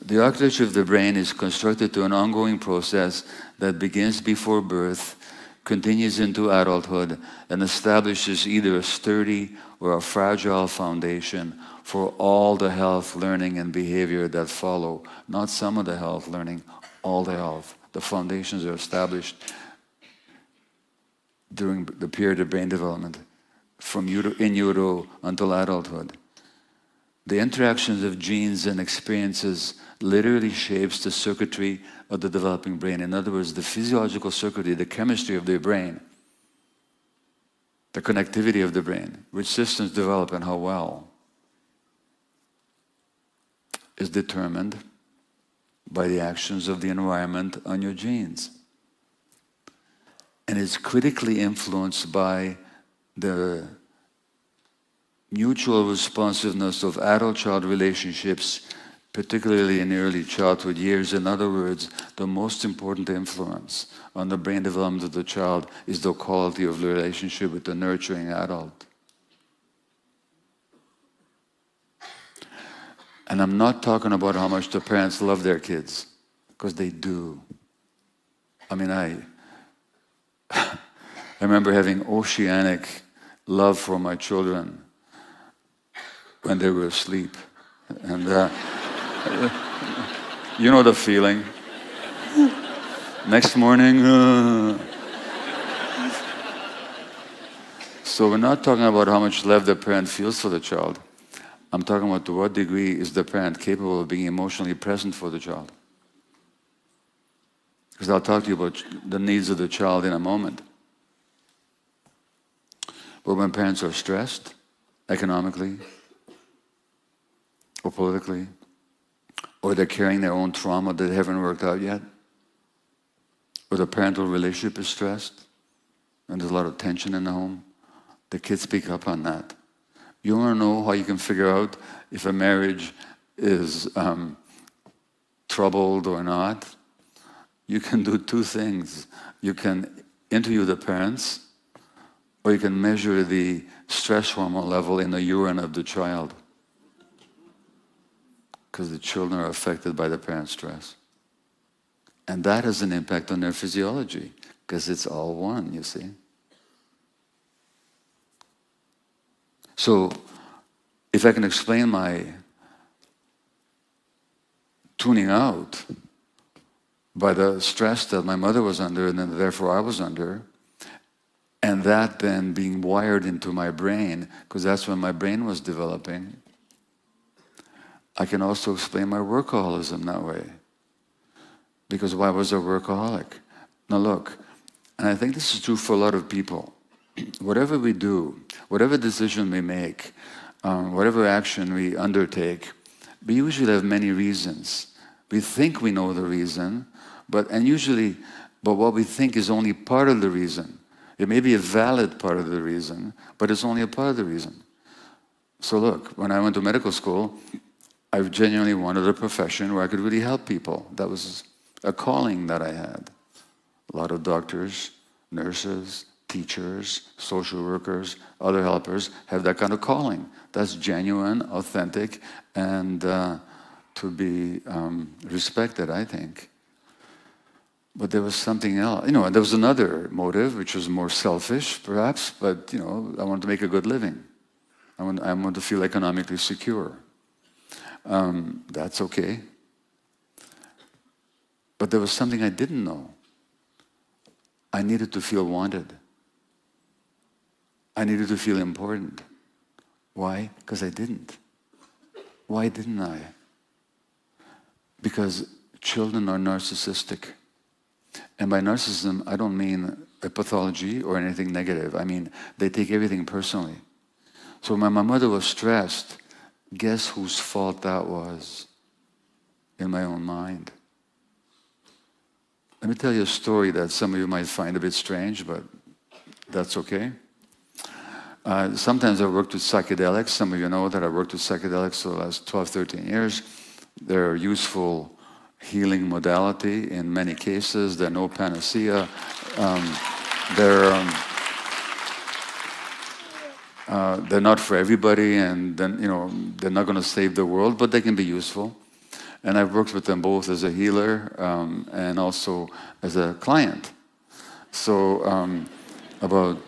The architecture of the brain is constructed to an ongoing process that begins before birth, continues into adulthood, and establishes either a sturdy or a fragile foundation for all the health, learning, and behavior that follow. Not some of the health, learning, all the health. The foundations are established during the period of brain development, from in utero until adulthood. The interactions of genes and experiences literally shapes the circuitry of the developing brain. In other words, the physiological circuitry, the chemistry of the brain the connectivity of the brain, which systems develop and how well, is determined by the actions of the environment on your genes. And is critically influenced by the mutual responsiveness of adult-child relationships, particularly in early childhood years. In other words, the most important influence on the brain development of the child is the quality of the relationship with the nurturing adult. And I'm not talking about how much the parents love their kids, because they do. I mean, I remember having oceanic love for my children when they were asleep. And you know the feeling. Next morning, So we're not talking about how much love the parent feels for the child. I'm talking about to what degree is the parent capable of being emotionally present for the child. Because I'll talk to you about the needs of the child in a moment. But when parents are stressed, economically, or politically, or they're carrying their own trauma that haven't worked out yet, or the parental relationship is stressed, and there's a lot of tension in the home, the kids pick up on that. You want to know how you can figure out if a marriage is troubled or not? You can do two things. You can interview the parents, or you can measure the stress hormone level in the urine of the child. Because the children are affected by the parent's stress. And that has an impact on their physiology, because it's all one, you see. So, if I can explain my tuning out by the stress that my mother was under and then therefore I was under, and that then being wired into my brain, because that's when my brain was developing, I can also explain my workaholism that way. Because why was I a workaholic? Now look, and I think this is true for a lot of people. Whatever we do, whatever decision we make, whatever action we undertake, we usually have many reasons. We think we know the reason, but what we think is only part of the reason. It may be a valid part of the reason, but it's only a part of the reason. So look, when I went to medical school, I genuinely wanted a profession where I could really help people. That was a calling that I had. A lot of doctors, nurses, teachers, social workers, other helpers have that kind of calling. That's genuine, authentic, and to be respected, I think. But there was something else. There was another motive, which was more selfish, perhaps, but, I wanted to make a good living. I wanted to feel economically secure. That's okay. But there was something I didn't know. I needed to feel wanted. I needed to feel important. Why? Because I didn't. Why didn't I? Because children are narcissistic. And by narcissism, I don't mean a pathology or anything negative. I mean, they take everything personally. So when my mother was stressed, guess whose fault that was in my own mind? Let me tell you a story that some of you might find a bit strange, but that's okay. Sometimes I worked with psychedelics. Some of you know that I worked with psychedelics for the last 12, 13 years. They're a useful healing modality in many cases. They're no panacea. They're not for everybody, and then they're not going to save the world, but they can be useful. And I've worked with them both as a healer and also as a client. So about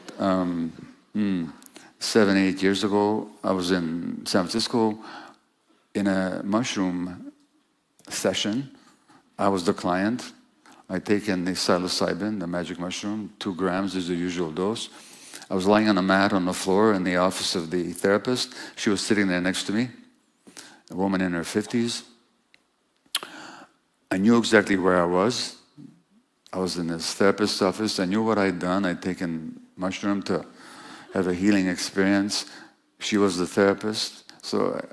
7, 8 years ago, I was in San Francisco in a mushroom session. I was the client. I'd taken the psilocybin, the magic mushroom, 2 grams is the usual dose. I was lying on a mat on the floor in the office of the therapist. She was sitting there next to me, a woman in her 50s. I knew exactly where I was. I was in this therapist's office. I knew what I'd done. I'd taken mushroom to have a healing experience. She was the therapist,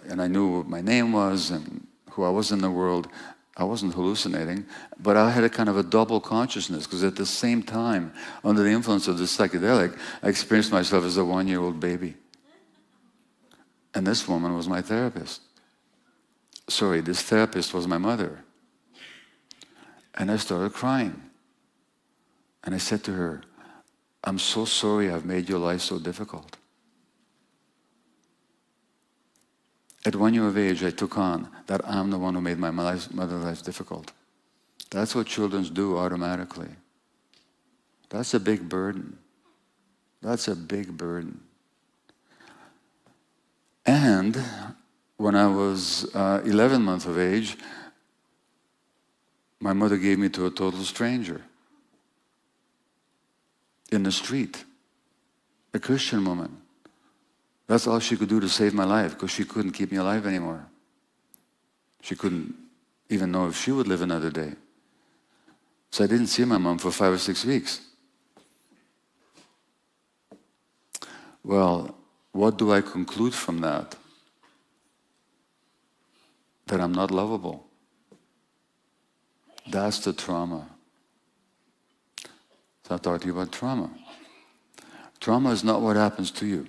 and I knew what my name was and who I was in the world. I wasn't hallucinating, but I had a kind of a double consciousness, because at the same time, under the influence of the psychedelic, I experienced myself as a 1-year-old baby. And this woman was my therapist. Sorry, this therapist was my mother. And I started crying. And I said to her, I'm so sorry I've made your life so difficult. At 1 year of age, I took on that I'm the one who made my mother's life difficult. That's what children do automatically. That's a big burden. That's a big burden. And when I was 11 months of age, my mother gave me to a total stranger in the street, a Christian woman. That's all she could do to save my life, because she couldn't keep me alive anymore. She couldn't even know if she would live another day. So I didn't see my mom for 5 or 6 weeks. Well, what do I conclude from that? That I'm not lovable. That's the trauma. So I talked to you about trauma. Trauma is not what happens to you.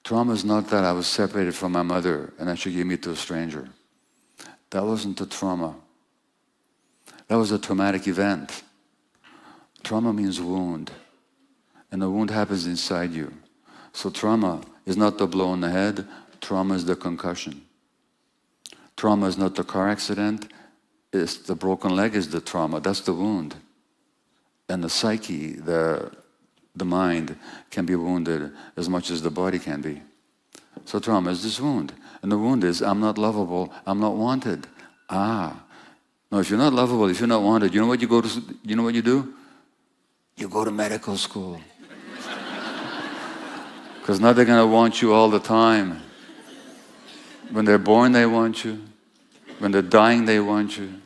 Trauma is not that I was separated from my mother and then she gave me to a stranger. That wasn't the trauma. That was a traumatic event. Trauma means wound. And the wound happens inside you. So trauma is not the blow on the head. Trauma is the concussion. Trauma is not the car accident. It's the broken leg is the trauma. That's the wound. And the psyche, the mind, can be wounded as much as the body can be. So trauma is this wound. And the wound is, I'm not lovable, I'm not wanted. No, if you're not lovable, if you're not wanted, you know what you do? You go to medical school. Because now they're going to want you all the time. When they're born, they want you. When they're dying, they want you.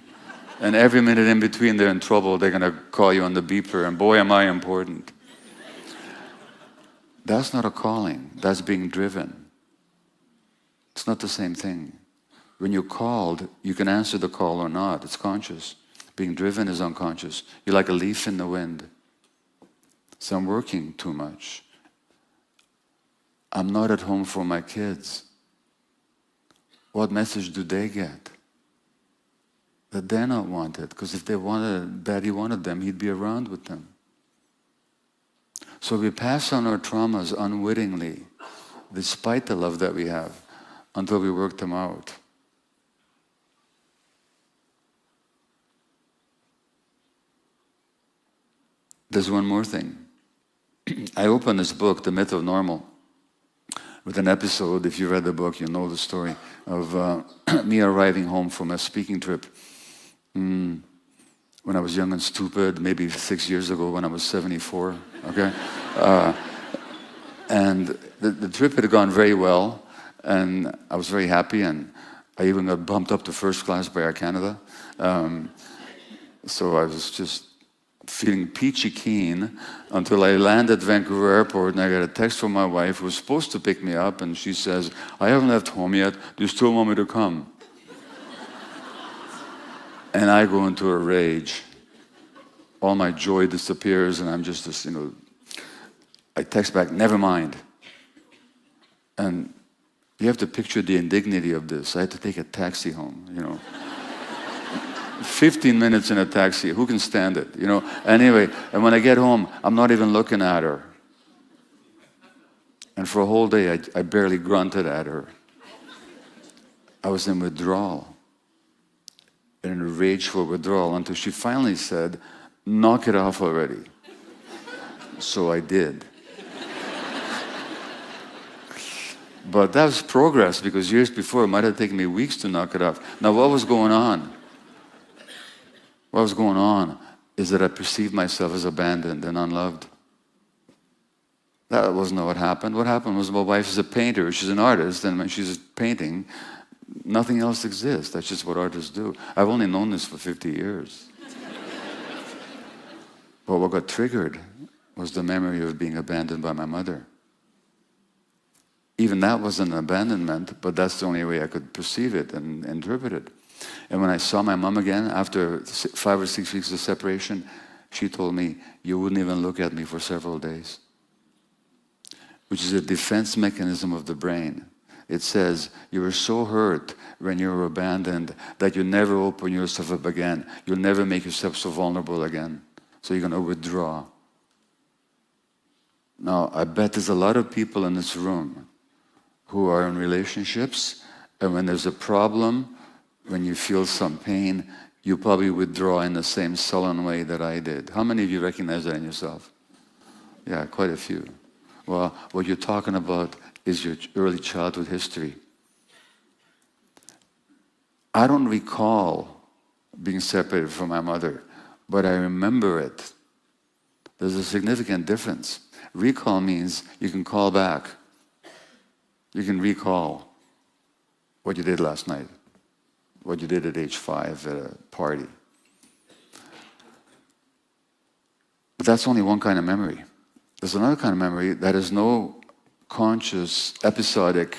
And every minute in between, they're in trouble. They're going to call you on the beeper, and boy, am I important. That's not a calling. That's being driven. It's not the same thing. When you're called, you can answer the call or not. It's conscious. Being driven is unconscious. You're like a leaf in the wind. So I'm working too much. I'm not at home for my kids. What message do they get? That they're not wanted. Because if Daddy wanted them, he'd be around with them. So we pass on our traumas unwittingly, despite the love that we have, until we work them out. There's one more thing. I opened this book, The Myth of Normal, with an episode. If you read the book, you know the story of me arriving home from a speaking trip when I was young and stupid, maybe 6 years ago when I was 74, okay? And the trip had gone very well, and I was very happy, and I even got bumped up to first class by Air Canada. So I was just feeling peachy keen until I landed at Vancouver Airport, and I got a text from my wife who was supposed to pick me up, and she says, I haven't left home yet, do you still want me to come? And I go into a rage. All my joy disappears, and I'm just this, I text back, never mind. And you have to picture the indignity of this. I had to take a taxi home, 15 minutes in a taxi, who can stand it, Anyway, and when I get home, I'm not even looking at her. And for a whole day, I barely grunted at her. I was in withdrawal, in a rageful withdrawal, until she finally said, knock it off already. So I did. But that was progress, because years before, it might have taken me weeks to knock it off. Now, what was going on? What was going on is that I perceived myself as abandoned and unloved. That wasn't what happened. What happened was my wife is a painter. She's an artist, and when she's painting, nothing else exists. That's just what artists do. I've only known this for 50 years. But what got triggered was the memory of being abandoned by my mother. Even that was an abandonment, but that's the only way I could perceive it and interpret it. And when I saw my mom again, after 5 or 6 weeks of separation, she told me, "You wouldn't even look at me for several days," which is a defense mechanism of the brain. It says, you were so hurt when you were abandoned that you never open yourself up again. You'll never make yourself so vulnerable again. So you're going to withdraw. Now, I bet there's a lot of people in this room who are in relationships, and when there's a problem, when you feel some pain, you probably withdraw in the same sullen way that I did. How many of you recognize that in yourself? Yeah, quite a few. Well, what you're talking about is your early childhood history. I don't recall being separated from my mother, but I remember it. There's a significant difference. Recall means you can call back. You can recall what you did last night, what you did at age 5 at a party. But that's only one kind of memory. There's another kind of memory that has no conscious, episodic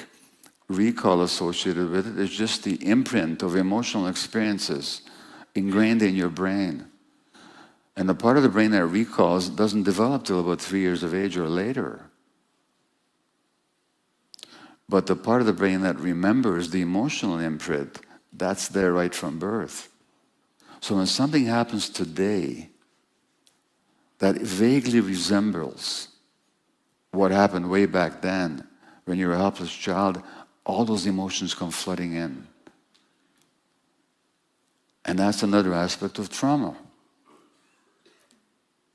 recall associated with it. It's just the imprint of emotional experiences ingrained in your brain. And the part of the brain that recalls doesn't develop till about 3 years of age or later. But the part of the brain that remembers the emotional imprint, that's there right from birth. So when something happens today that vaguely resembles what happened way back then when you were a helpless child, all those emotions come flooding in. And that's another aspect of trauma.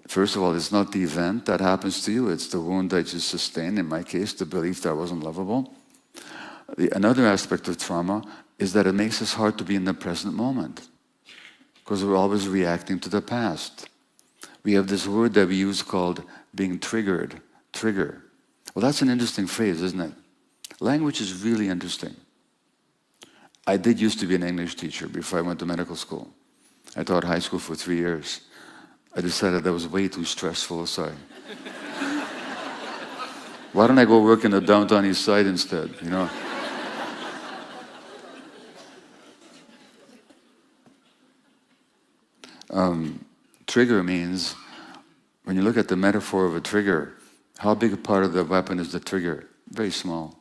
First of all, it's not the event that happens to you, it's the wound that you sustained, in my case, the belief that I wasn't lovable. Another aspect of trauma is that it makes us hard to be in the present moment because we're always reacting to the past. We have this word that we use called being triggered. Trigger. Well, that's an interesting phrase, isn't it? Language is really interesting. I did used to be an English teacher before I went to medical school. I taught high school for 3 years. I decided that was way too stressful, so why don't I go work in the downtown east side instead, you know? Trigger means, when you look at the metaphor of a trigger, how big a part of the weapon is the trigger? Very small.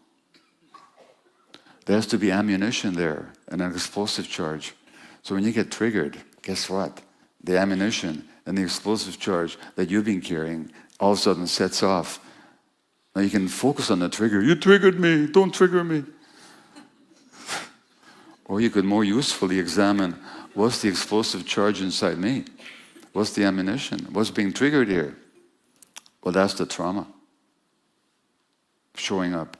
There has to be ammunition there and an explosive charge. So when you get triggered, guess what? The ammunition and the explosive charge that you've been carrying all of a sudden sets off. Now you can focus on the trigger. You triggered me, don't trigger me. Or you could more usefully examine, what's the explosive charge inside me? What's the ammunition? What's being triggered here? Well, that's the trauma showing up.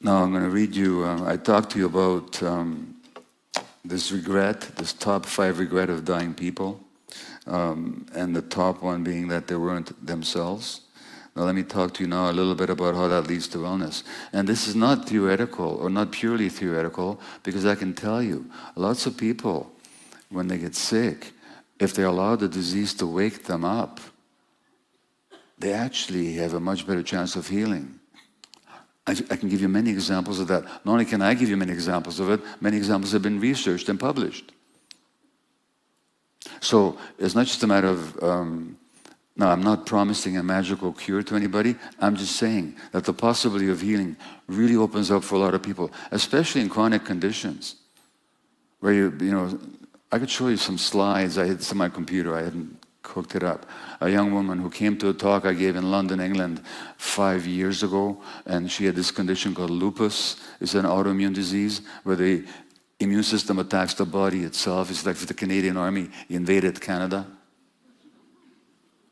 Now I'm going to read you, I talked to you about this regret, this top 5 regret of dying people, and the top one being that they weren't themselves. Now let me talk to you now a little bit about how that leads to wellness. And this is not theoretical, or not purely theoretical, because I can tell you, lots of people, when they get sick, if they allow the disease to wake them up, they actually have a much better chance of healing. I can give you many examples of that. Not only can I give you many examples of it, many examples have been researched and published. So it's not just a matter of, now I'm not promising a magical cure to anybody. I'm just saying that the possibility of healing really opens up for a lot of people, especially in chronic conditions, where you know, I could show you some slides. It's on my computer. I haven't cooked it up. A young woman who came to a talk I gave in London, England 5 years ago, and she had this condition called lupus. It's an autoimmune disease where the immune system attacks the body itself. It's like if the Canadian Army invaded Canada.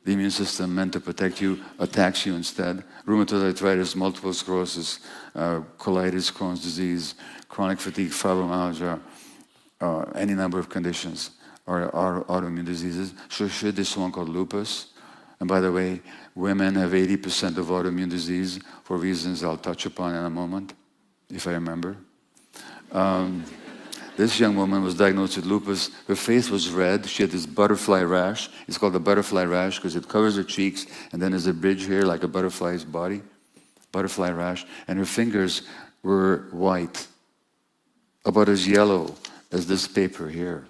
The immune system meant to protect you attacks you instead. Rheumatoid arthritis, multiple sclerosis, colitis, Crohn's disease, chronic fatigue, fibromyalgia, any number of conditions are autoimmune diseases. So she had this one called lupus. And by the way, women have 80% of autoimmune disease for reasons I'll touch upon in a moment, if I remember. This young woman was diagnosed with lupus. Her face was red. She had this butterfly rash. It's called the butterfly rash because it covers her cheeks, and then there's a bridge here like a butterfly's body, butterfly rash. And her fingers were white, about as yellow as this paper here,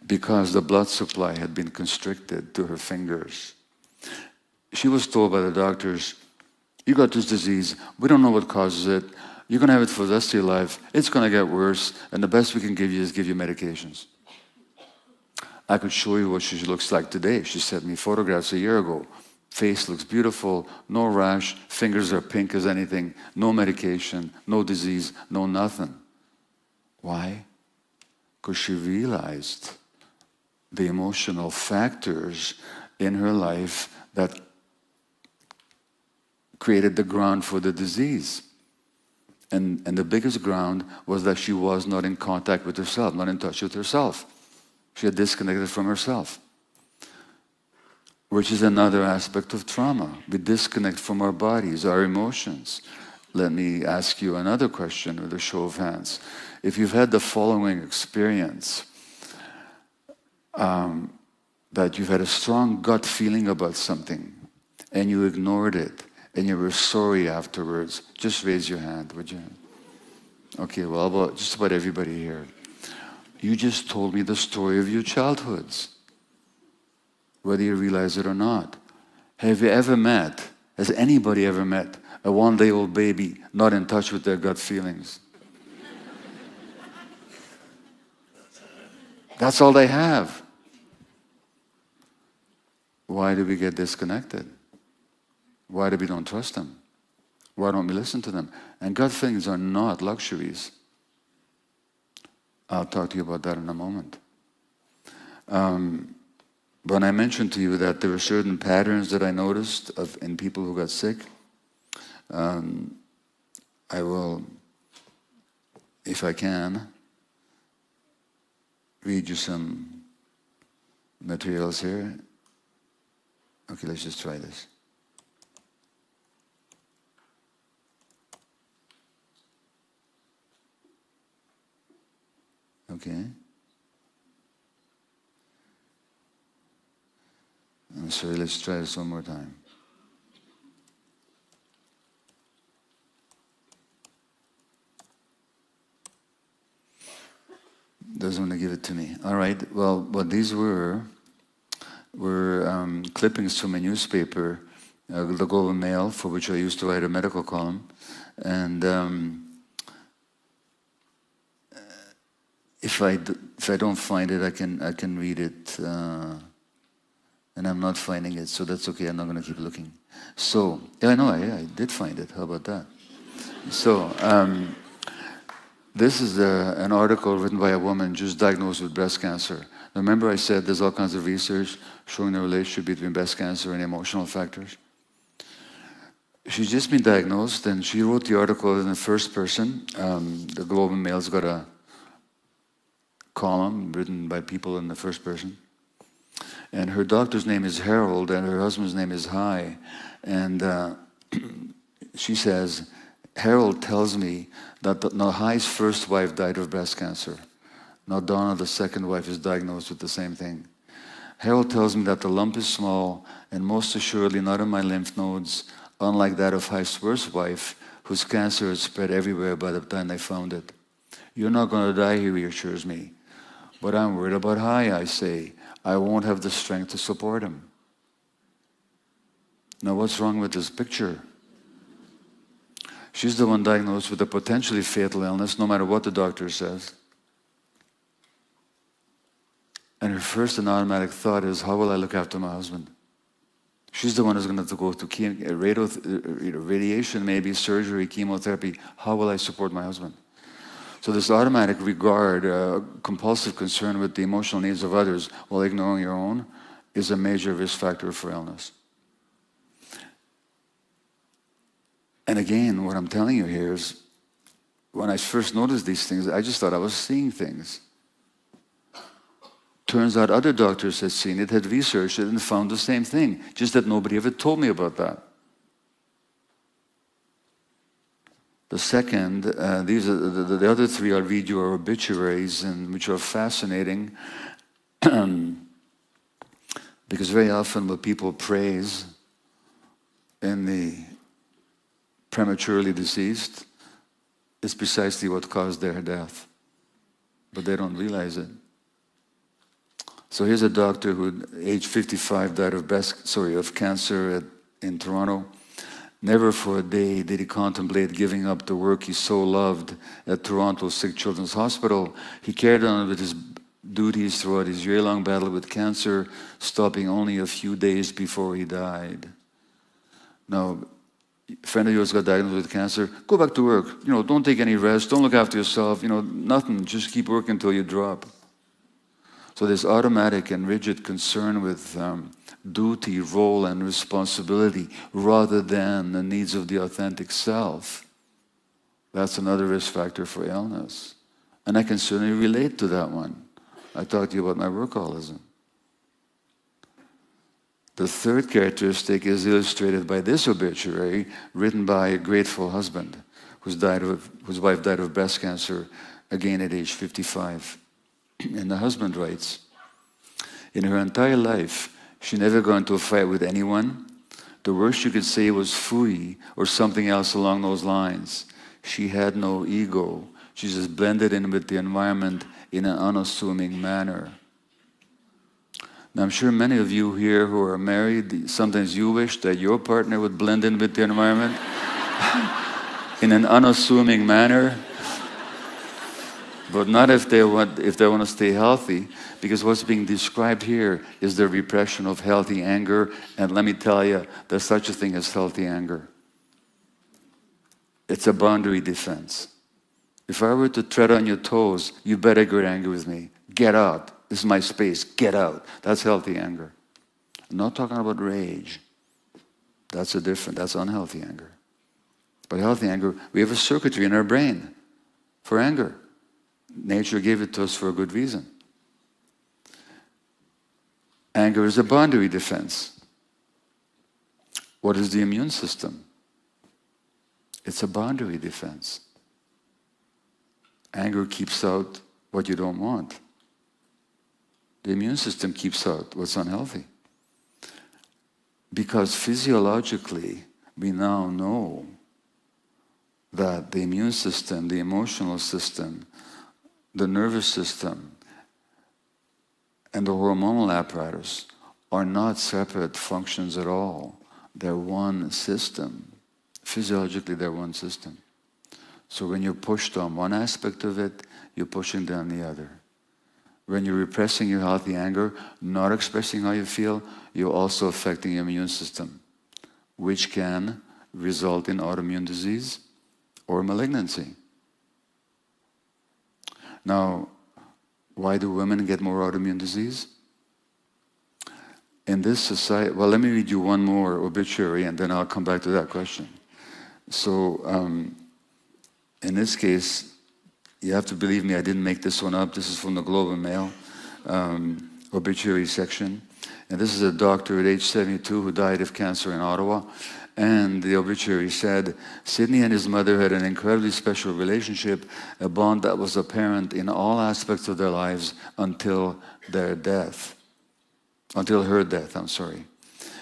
because the blood supply had been constricted to her fingers. She was told by the doctors, you got this disease, we don't know what causes it, you're going to have it for the rest of your life, it's going to get worse, and the best we can give you is give you medications. I could show you what she looks like today. She sent me photographs a year ago. Face looks beautiful, no rash, fingers are pink as anything, no medication, no disease, no nothing. Why? Because she realized the emotional factors in her life that created the ground for the disease. And the biggest ground was that she was not in contact with herself, not in touch with herself. She had disconnected from herself, which is another aspect of trauma. We disconnect from our bodies, our emotions. Let me ask you another question with a show of hands. If you've had the following experience, that you've had a strong gut feeling about something, and you ignored it, and you were sorry afterwards, just raise your hand, would you? Okay, well, just about everybody here. You just told me the story of your childhoods, whether you realize it or not. Have you ever met, has anybody ever met, a one-day-old baby not in touch with their gut feelings? That's all they have. Why do we get disconnected? Why do we don't trust them? Why don't we listen to them? And gut feelings are not luxuries. I'll talk to you about that in a moment. When I mentioned to you that there were certain patterns that I noticed in people who got sick, I will, if I can, read you some materials here. Okay, let's just try this. Okay. I'm sorry, let's try this one more time. Doesn't want to give it to me. All right, well, what these were clippings from a newspaper, the Globe and Mail, for which I used to write a medical column. And if I don't find it, I can read it. And I'm not finding it, so that's okay. I'm not going to keep looking. So, yeah, I know, I did find it. How about that? So, this is an article written by a woman just diagnosed with breast cancer. Remember I said there's all kinds of research showing the relationship between breast cancer and emotional factors? She's just been diagnosed, and she wrote the article in the first person. The Globe and Mail's got a column written by people in the first person. And her doctor's name is Harold, and her husband's name is Hai. And she says, Harold tells me that now Hai's first wife died of breast cancer. Now Donna, the second wife, is diagnosed with the same thing. Harold tells me that the lump is small and most assuredly not in my lymph nodes, unlike that of Hai's first wife, whose cancer had spread everywhere by the time they found it. You're not going to die, he reassures me. But I'm worried about Hai, I say. I won't have the strength to support him. Now what's wrong with this picture? She's the one diagnosed with a potentially fatal illness, no matter what the doctor says. And her first and automatic thought is, how will I look after my husband? She's the one who's going to have to go to radiation, maybe surgery, chemotherapy. How will I support my husband? So this automatic regard, compulsive concern with the emotional needs of others while ignoring your own, is a major risk factor for illness. And again, what I'm telling you here is, when I first noticed these things, I just thought I was seeing things. Turns out other doctors had seen it, had researched it, and found the same thing, just that nobody ever told me about that. The second, these are the other three I'll read you are obituaries, and which are fascinating because very often what people praise in the prematurely deceased is precisely what caused their death, but they don't realize it. So here's a doctor who, age 55, died of cancer in Toronto. Never for a day did he contemplate giving up the work he so loved at Toronto Sick Children's Hospital. He carried on with his duties throughout his year-long battle with cancer, stopping only a few days before he died. Now, a friend of yours got diagnosed with cancer, go back to work. Don't take any rest, don't look after yourself, nothing, just keep working until you drop. So this automatic and rigid concern with duty, role, and responsibility rather than the needs of the authentic self, that's another risk factor for illness. And I can certainly relate to that one. I talked to you about my workaholism. The third characteristic is illustrated by this obituary written by a grateful husband whose wife died of breast cancer, again at age 55. And the husband writes, in her entire life, she never got into a fight with anyone. The worst you could say was phooey or something else along those lines. She had no ego. She just blended in with the environment in an unassuming manner. Now, I'm sure many of you here who are married, sometimes you wish that your partner would blend in with the environment in an unassuming manner. But not if they want to stay healthy, because what's being described here is the repression of healthy anger. And let me tell you, there's such a thing as healthy anger. It's a boundary defense. If I were to tread on your toes, you better get angry with me. Get out. This is my space. Get out. That's healthy anger. I'm not talking about rage. That's unhealthy anger. But healthy anger, we have a circuitry in our brain for anger. Nature gave it to us for a good reason. Anger is a boundary defense. What is the immune system? It's a boundary defense. Anger keeps out what you don't want. The immune system keeps out what's unhealthy. Because physiologically, we now know that the immune system, the emotional system, the nervous system, and the hormonal apparatus are not separate functions at all. They're one system. Physiologically, they're one system. So when you're pushed on one aspect of it, you're pushing down the other. When you're repressing your healthy anger, not expressing how you feel, you're also affecting your immune system, which can result in autoimmune disease or malignancy. Now, why do women get more autoimmune disease? In this society, well, let me read you one more obituary and then I'll come back to that question. So, in this case, you have to believe me, I didn't make this one up. This is from the Globe and Mail obituary section. And this is a doctor at age 72 who died of cancer in Ottawa. And the obituary said, Sidney and his mother had an incredibly special relationship, a bond that was apparent in all aspects of their lives until her death,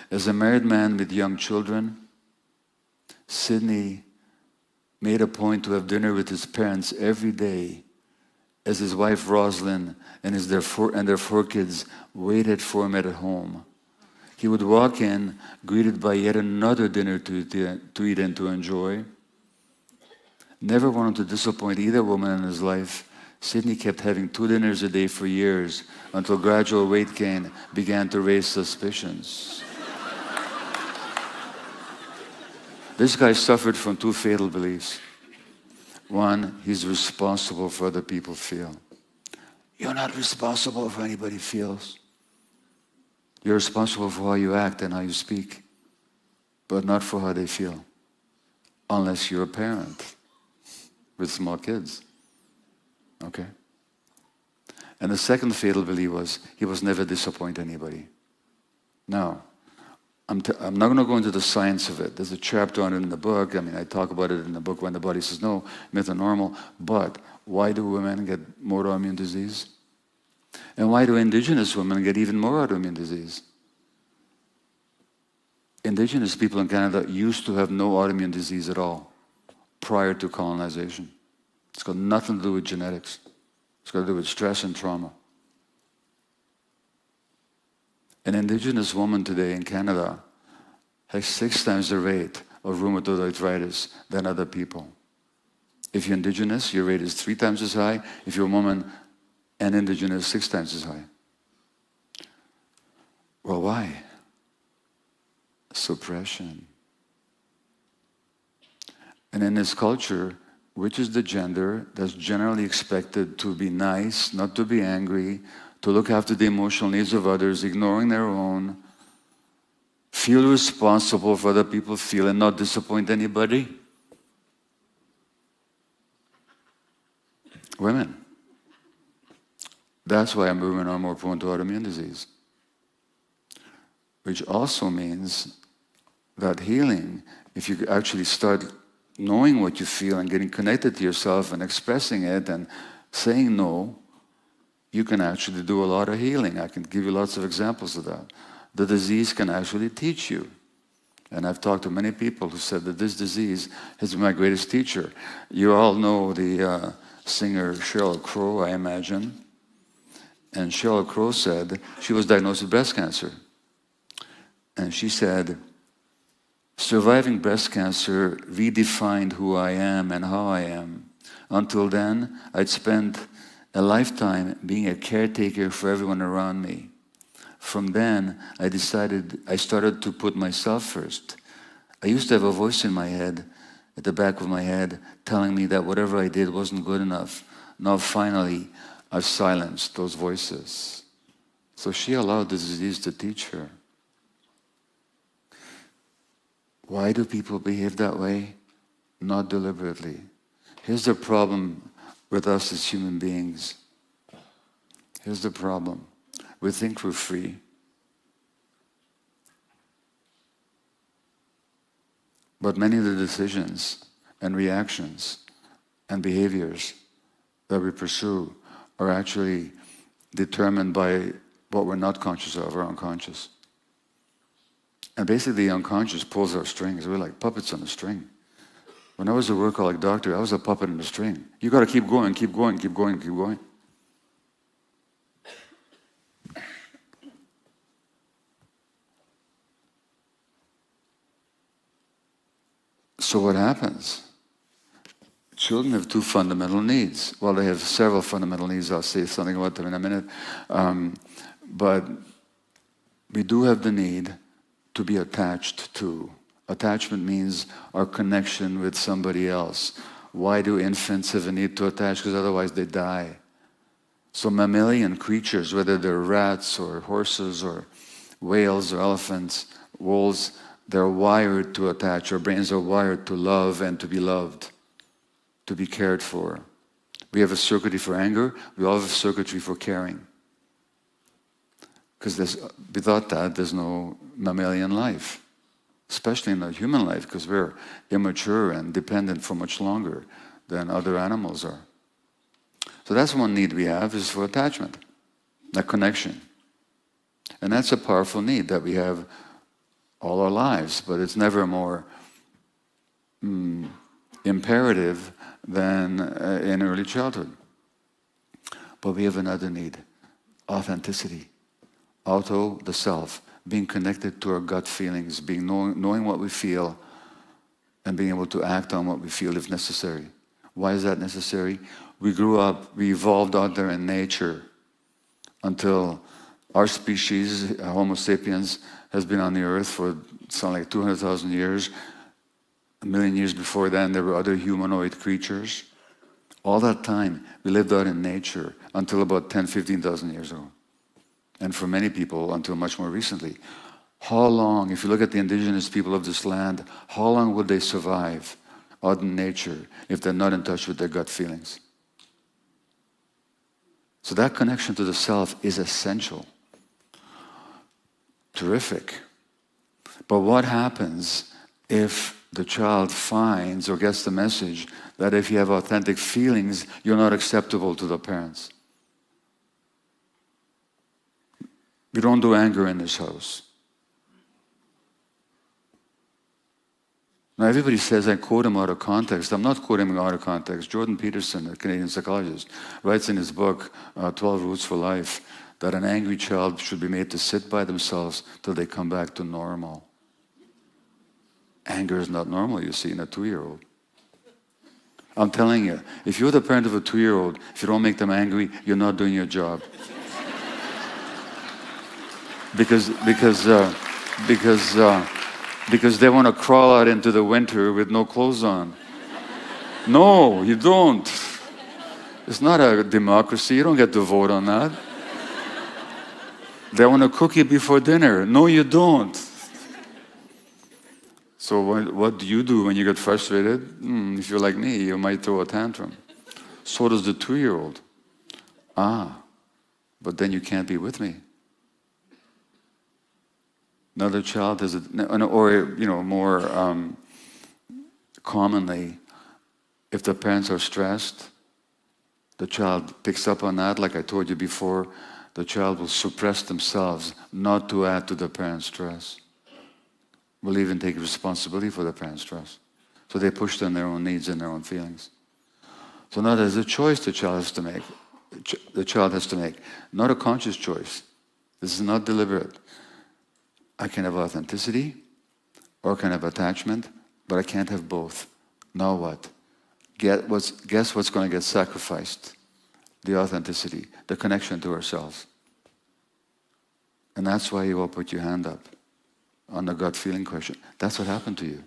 As a married man with young children, Sidney made a point to have dinner with his parents every day as his wife Rosalind and their four kids waited for him at home. He would walk in, greeted by yet another dinner to eat and to enjoy. Never wanting to disappoint either woman in his life, Sidney kept having 2 dinners a day for years until gradual weight gain began to raise suspicions. This guy suffered from 2 fatal beliefs. One, he's responsible for other people feel. You're not responsible for anybody feels. You're responsible for how you act and how you speak, but not for how they feel, unless you're a parent with small kids. Okay? And the second fatal belief was he was never disappoint anybody. Now, I'm not going to go into the science of it. There's a chapter on it in the book. I mean, I talk about it in the book When the Body Says No, Myth and Normal. But why do women get more autoimmune disease? And why do indigenous women get even more autoimmune disease? Indigenous people in Canada used to have no autoimmune disease at all prior to colonization. It's got nothing to do with genetics. It's got to do with stress and trauma. An indigenous woman today in Canada has 6 times the rate of rheumatoid arthritis than other people. If you're indigenous, your rate is 3 times as high. If you're a woman and indigenous, 6 times as high. Well, why? Suppression. And in this culture, which is the gender that's generally expected to be nice, not to be angry, to look after the emotional needs of others, ignoring their own, feel responsible for other people feel and not disappoint anybody? Women. That's why women are more prone to autoimmune disease. Which also means that healing, if you actually start knowing what you feel and getting connected to yourself and expressing it and saying no, you can actually do a lot of healing. I can give you lots of examples of that. The disease can actually teach you. And I've talked to many people who said that this disease has been my greatest teacher. You all know the singer Sheryl Crow, I imagine. And Sheryl Crow said she was diagnosed with breast cancer. And she said, surviving breast cancer redefined who I am and how I am. Until then, I'd spent a lifetime being a caretaker for everyone around me. From then, I started to put myself first. I used to have a voice in my head, at the back of my head, telling me that whatever I did wasn't good enough. Now finally, I've silenced those voices. So she allowed the disease to teach her. Why do people behave that way? Not deliberately. Here's the problem with us as human beings. Here's the problem. We think we're free. But many of the decisions and reactions and behaviors that we pursue are actually determined by what we're not conscious of or unconscious. And basically the unconscious pulls our strings. We're like puppets on a string. When I was a workaholic doctor, I was a puppet on a string. You got to keep going, keep going, keep going, keep going. So what happens? Children have 2 fundamental needs. Well, they have several fundamental needs. I'll say something about them in a minute. But we do have the need to be attached to. Attachment means our connection with somebody else. Why do infants have a need to attach? Because otherwise they die. So mammalian creatures, whether they're rats or horses or whales or elephants, wolves, they're wired to attach. Our brains are wired to love and to be loved, to be cared for. We have a circuitry for anger. We all have a circuitry for caring. Because without that, there's no mammalian life, especially in the human life, because we're immature and dependent for much longer than other animals are. So that's one need we have, is for attachment, that connection. And that's a powerful need that we have all our lives, but it's never more imperative than in early childhood. But we have another need, authenticity. Auto, the self, being connected to our gut feelings, knowing what we feel, and being able to act on what we feel if necessary. Why is that necessary? We grew up, we evolved out there in nature until our species, Homo sapiens, has been on the earth for something like 200,000 years. A million years before then, there were other humanoid creatures. All that time, we lived out in nature until about 10, 15,000 years ago. And for many people, until much more recently. How long, if you look at the indigenous people of this land, how long would they survive out in nature if they're not in touch with their gut feelings? So that connection to the self is essential. Terrific. But what happens if the child finds or gets the message that if you have authentic feelings, you're not acceptable to the parents? We don't do anger in this house. Now, everybody says I quote him out of context. I'm not quoting him out of context. Jordan Peterson, a Canadian psychologist, writes in his book, 12 Rules for Life, that an angry child should be made to sit by themselves till they come back to normal. Anger is not normal, you see, in a 2-year-old. I'm telling you, if you're the parent of a 2-year-old, if you don't make them angry, you're not doing your job. Because they want to crawl out into the winter with no clothes on. No, you don't. It's not a democracy. You don't get to vote on that. They want a cookie before dinner. No, you don't. So what do you do when you get frustrated? If you're like me, you might throw a tantrum. So does the 2-year-old. But then you can't be with me. Another child has, more commonly, if the parents are stressed, the child picks up on that. Like I told you before, the child will suppress themselves not to add to the parent's stress. Will even take responsibility for the parent's stress. So they push down their own needs and their own feelings. So now there's a choice the child has to make. The child has to make, not a conscious choice. This is not deliberate. I can have authenticity or I can have attachment, but I can't have both. Now what? Guess what's going to get sacrificed? The authenticity, the connection to ourselves. And that's why you all put your hand up on the gut feeling question. That's what happened to you.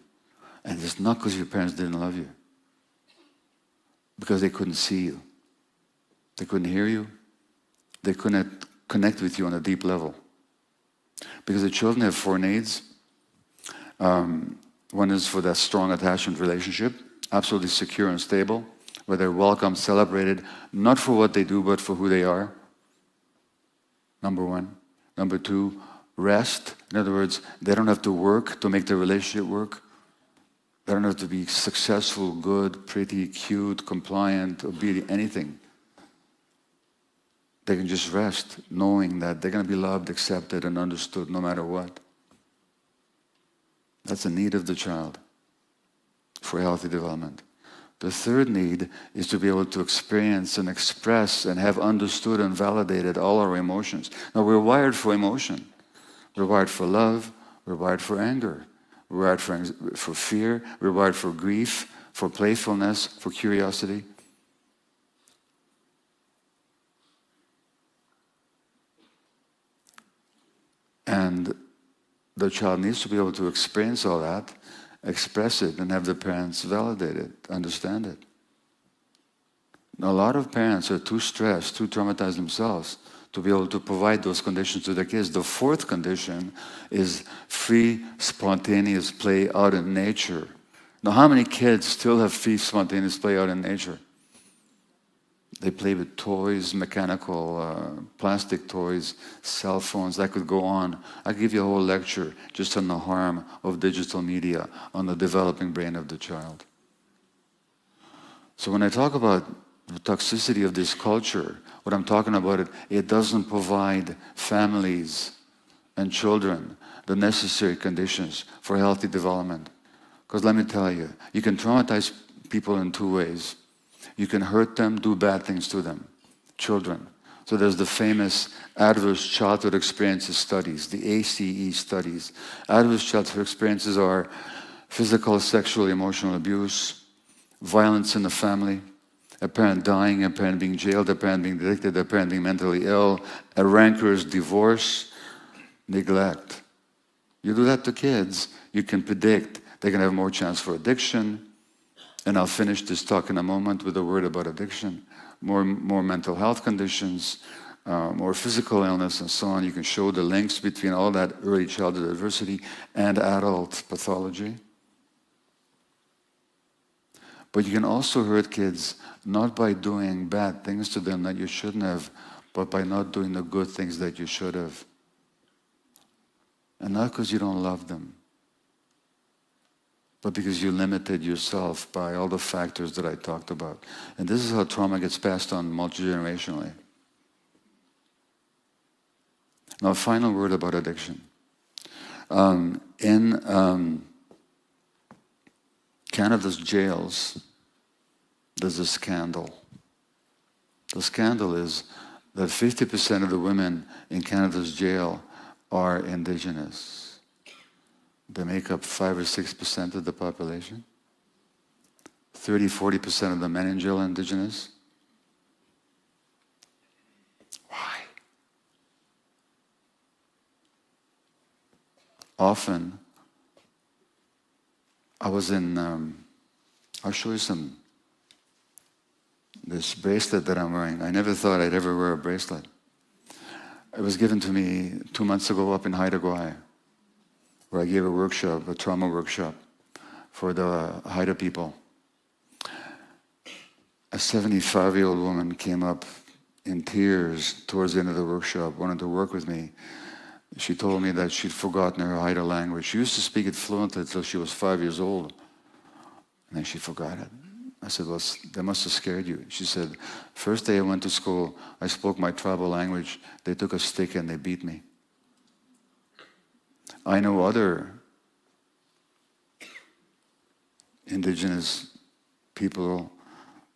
And it's not because your parents didn't love you. Because they couldn't see you. They couldn't hear you. They couldn't connect with you on a deep level. Because the children have 4 needs. One is for that strong attachment relationship, absolutely secure and stable, where they're welcomed, celebrated, not for what they do, but for who they are. Number 1. Number 2, rest. In other words, they don't have to work to make the relationship work. They don't have to be successful, good, pretty, cute, compliant, obedient, anything. They can just rest, knowing that they're going to be loved, accepted, and understood no matter what. That's a need of the child for healthy development. The third need is to be able to experience and express and have understood and validated all our emotions. Now, we're wired for emotion. We're wired for love. We're wired for anger. We're wired for fear. We're wired for grief, for playfulness, for curiosity. And the child needs to be able to experience all that, express it, and have the parents validate it, understand it. Now, a lot of parents are too stressed, too traumatized themselves to be able to provide those conditions to their kids. The fourth condition is free, spontaneous play out in nature. Now, how many kids still have free, spontaneous play out in nature? They play with toys, mechanical, plastic toys, cell phones. I could go on. I could give you a whole lecture just on the harm of digital media on the developing brain of the child. So when I talk about the toxicity of this culture, what I'm talking about, it doesn't provide families and children the necessary conditions for healthy development. Because let me tell you, you can traumatize people in 2 ways. You can hurt them, do bad things to them, children. So there's the famous adverse childhood experiences studies, the ACE studies. Adverse childhood experiences are physical, sexual, emotional abuse, violence in the family, a parent dying, a parent being jailed, a parent being addicted, a parent being mentally ill, a rancorous divorce, neglect. You do that to kids, you can predict they're going to have more chance for addiction. And I'll finish this talk in a moment with a word about addiction. More mental health conditions, more physical illness, and so on. You can show the links between all that early childhood adversity and adult pathology. But you can also hurt kids not by doing bad things to them that you shouldn't have, but by not doing the good things that you should have. And not because you don't love them, but because you limited yourself by all the factors that I talked about. And this is how trauma gets passed on multi-generationally. Now, a final word about addiction. In Canada's jails, there's a scandal. The scandal is that 50% of the women in Canada's jail are Indigenous. They make up 5 or 6% of the population. 30-40% of the men in jail are Indigenous. Why? Often, I was in, I'll show you this bracelet that I'm wearing. I never thought I'd ever wear a bracelet. It was given to me 2 months ago up in Haida Gwaii, where I gave a workshop, a trauma workshop for the Haida people. A 75-year-old woman came up in tears towards the end of the workshop, wanted to work with me. She told me that she'd forgotten her Haida language. She used to speak it fluently until she was 5 years old. And then she forgot it. I said, well, that must have scared you. She said, first day I went to school, I spoke my tribal language. They took a stick and they beat me. I know other Indigenous people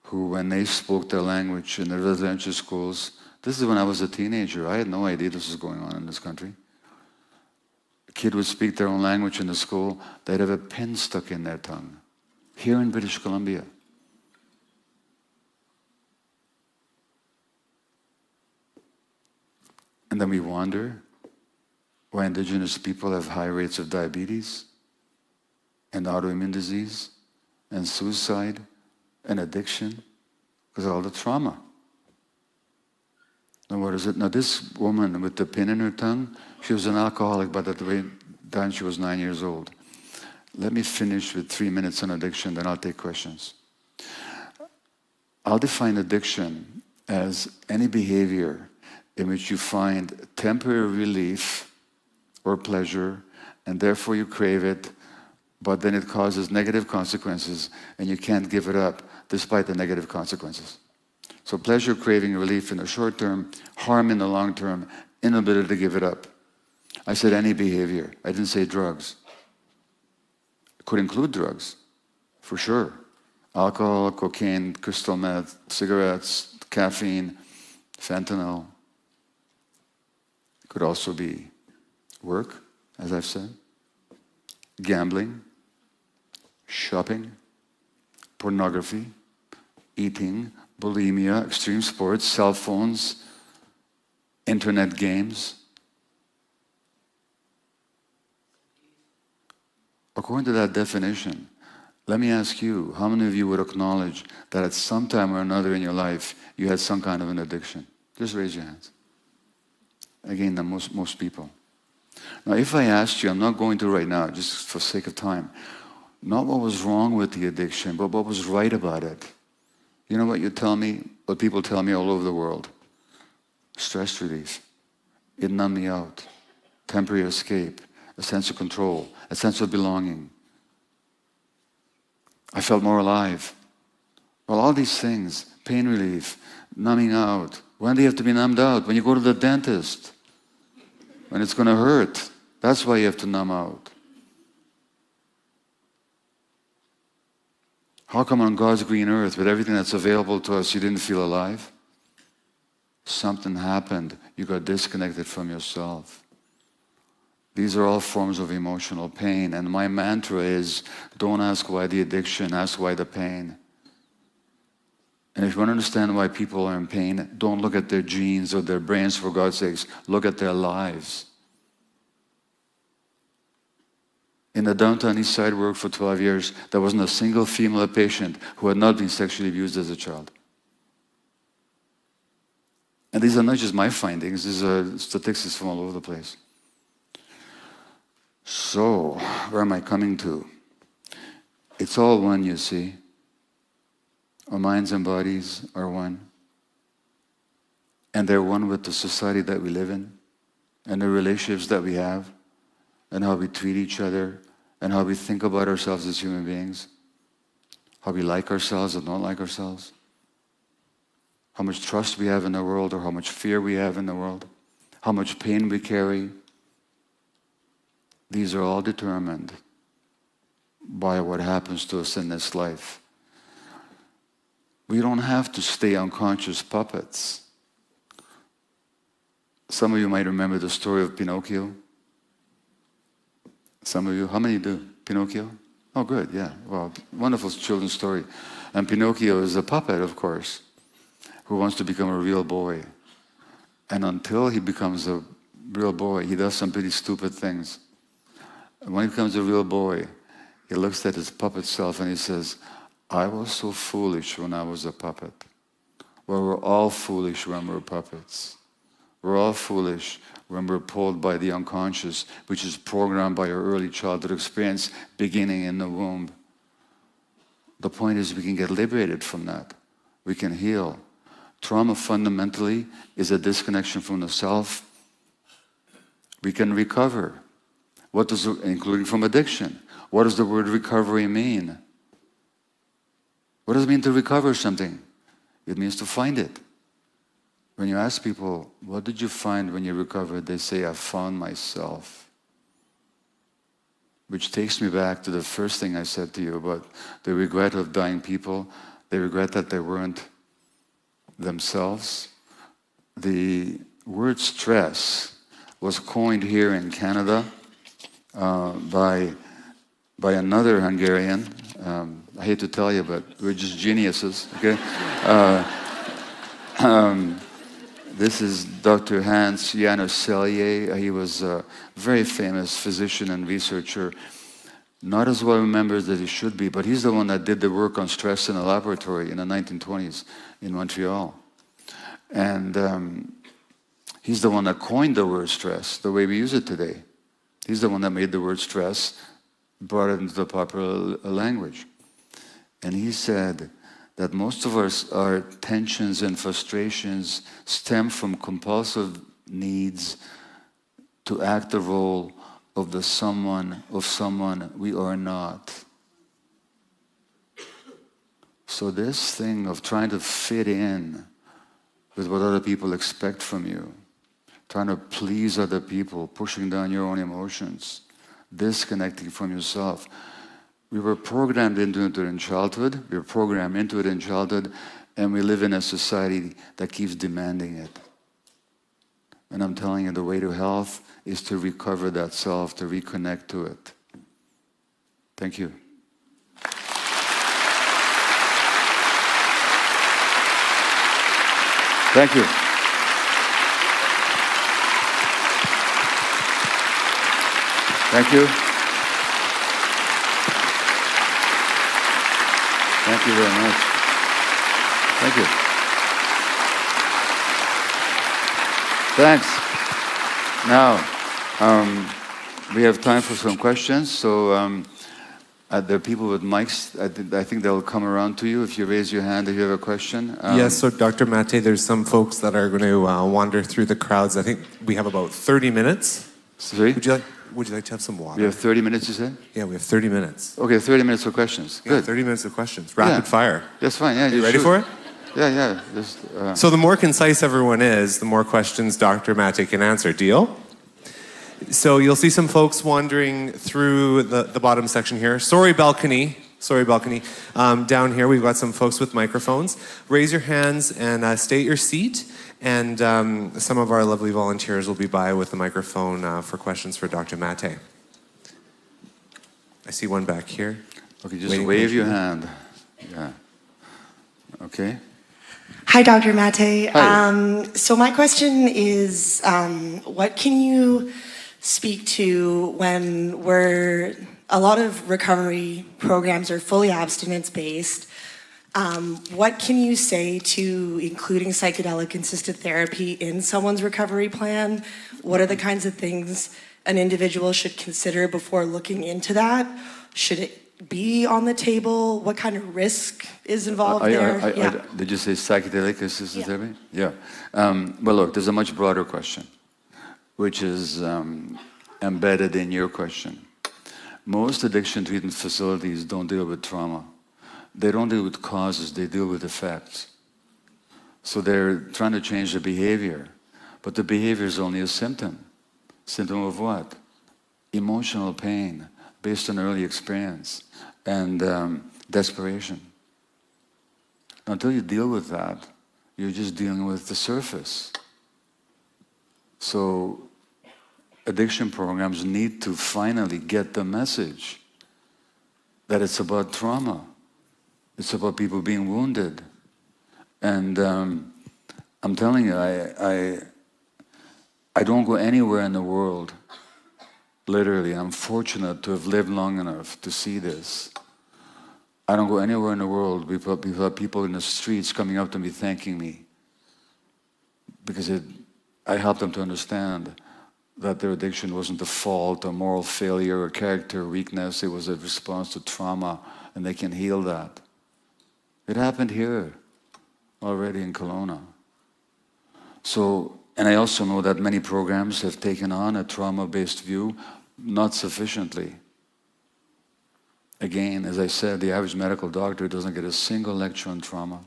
who, when they spoke their language in the residential schools, this is when I was a teenager. I had no idea this was going on in this country. A kid would speak their own language in the school, they'd have a pin stuck in their tongue. Here in British Columbia. And then we wonder why Indigenous people have high rates of diabetes and autoimmune disease and suicide and addiction because of all the trauma. Now what is it? Now this woman with the pin in her tongue, she was an alcoholic by the time she was 9 years old. Let me finish with 3 minutes on addiction, then I'll take questions. I'll define addiction as any behavior in which you find temporary relief or pleasure, and therefore you crave it, but then it causes negative consequences, and you can't give it up despite the negative consequences. So pleasure, craving, relief in the short term, harm in the long term, inability to give it up. I said any behavior. I didn't say drugs. It could include drugs, for sure. Alcohol, cocaine, crystal meth, cigarettes, caffeine, fentanyl. It could also be work, as I've said, gambling, shopping, pornography, eating, bulimia, extreme sports, cell phones, internet games. According to that definition, let me ask you, how many of you would acknowledge that at some time or another in your life you had some kind of an addiction? Just raise your hands. Again, most people. Now, if I asked you, I'm not going to right now, just for sake of time, not what was wrong with the addiction, but what was right about it. You know what you tell me? What people tell me all over the world? Stress relief. It numbed me out. Temporary escape. A sense of control. A sense of belonging. I felt more alive. Well, all these things, pain relief, numbing out. When do you have to be numbed out? When you go to the dentist. When it's going to hurt. That's why you have to numb out. How come on God's green earth, with everything that's available to us, you didn't feel alive? Something happened. You got disconnected from yourself. These are all forms of emotional pain. And my mantra is, don't ask why the addiction, ask why the pain. And if you want to understand why people are in pain, don't look at their genes or their brains, for God's sakes. Look at their lives. In the downtown east side worked for 12 years, there wasn't a single female patient who had not been sexually abused as a child. And these are not just my findings, these are statistics from all over the place. So, where am I coming to? It's all one, you see. Our minds and bodies are one. And they're one with the society that we live in, and the relationships that we have, and how we treat each other, and how we think about ourselves as human beings, how we like ourselves and don't like ourselves, how much trust we have in the world or how much fear we have in the world, how much pain we carry. These are all determined by what happens to us in this life. We don't have to stay unconscious puppets. Some of you might remember the story of Pinocchio. Some of you, how many do? Pinocchio? Oh, good, yeah. Well, wonderful children's story. And Pinocchio is a puppet, of course, who wants to become a real boy. And until he becomes a real boy, he does some pretty stupid things. And when he becomes a real boy, he looks at his puppet self and he says, I was so foolish when I was a puppet. Well, we're all foolish when we're puppets. We're all foolish when we're pulled by the unconscious, which is programmed by our early childhood experience beginning in the womb. The point is we can get liberated from that. We can heal. Trauma fundamentally is a disconnection from the self. We can recover. What does, including from addiction. What does the word recovery mean? What does it mean to recover something? It means to find it. When you ask people, what did you find when you recovered? They say, I found myself. Which takes me back to the first thing I said to you about the regret of dying people. They regret that they weren't themselves. The word stress was coined here in Canada by another Hungarian. I hate to tell you, but we're just geniuses, okay? This is Dr. Hans Janos Selye. He was a very famous physician and researcher, not as well remembered as he should be, but he's the one that did the work on stress in a laboratory in the 1920s in Montreal. And he's the one that coined the word stress the way we use it today. He's the one that made the word stress, brought it into the popular language. And he said that most of our tensions and frustrations stem from compulsive needs to act the role of someone we are not. So this thing of trying to fit in with what other people expect from you, trying to please other people, pushing down your own emotions, disconnecting from yourself. We were programmed into it in childhood, and we live in a society that keeps demanding it. And I'm telling you, the way to health is to recover that self, to reconnect to it. Thank you. Thank you. Thank you. Thank you very much. Thank you. Thanks. Now, we have time for some questions. So there are people with mics. I think they'll come around to you if you raise your hand if you have a question. Yes, so Dr. Maté, there's some folks that are going to wander through the crowds. I think we have about 30 minutes. Sorry? Would you like to have some water? We have 30 minutes, you said? Yeah, we have 30 minutes. Okay, 30 minutes for questions. Yeah, Good. 30 minutes of questions. Rapid fire. That's fine. Yeah, Are you ready for it? Yeah. Just, So the more concise everyone is, the more questions Dr. Maté can answer. Deal? So you'll see some folks wandering through the bottom section here. Sorry, balcony. Down here, we've got some folks with microphones. Raise your hands and state your seat. And some of our lovely volunteers will be by with the microphone for questions for Dr. Maté. I see one back here. Okay, just wave your hand. Yeah. Okay. Hi, Dr. Maté. Hi. So my question is, what can you speak to when a lot of recovery programs are fully abstinence-based? What can you say to including psychedelic-assisted therapy in someone's recovery plan? What are the kinds of things an individual should consider before looking into that? Should it be on the table? What kind of risk is involved there? Did you say psychedelic-assisted therapy? Yeah. Well, look, there's a much broader question, which is embedded in your question. Most addiction treatment facilities don't deal with trauma. They don't deal with causes, they deal with effects. So they're trying to change the behavior, but the behavior is only a symptom. Symptom of what? Emotional pain based on early experience and desperation. Until you deal with that, you're just dealing with the surface. So addiction programs need to finally get the message that it's about trauma. It's about people being wounded. And I'm telling you, I don't go anywhere in the world, literally. I'm fortunate to have lived long enough to see this. I don't go anywhere in the world without people in the streets coming up to me thanking me, because I helped them to understand that their addiction wasn't a fault, a moral failure, a character weakness. It was a response to trauma, and they can heal that. It happened here already in Kelowna. So, and I also know that many programs have taken on a trauma-based view, not sufficiently. Again, as I said, the average medical doctor doesn't get a single lecture on trauma.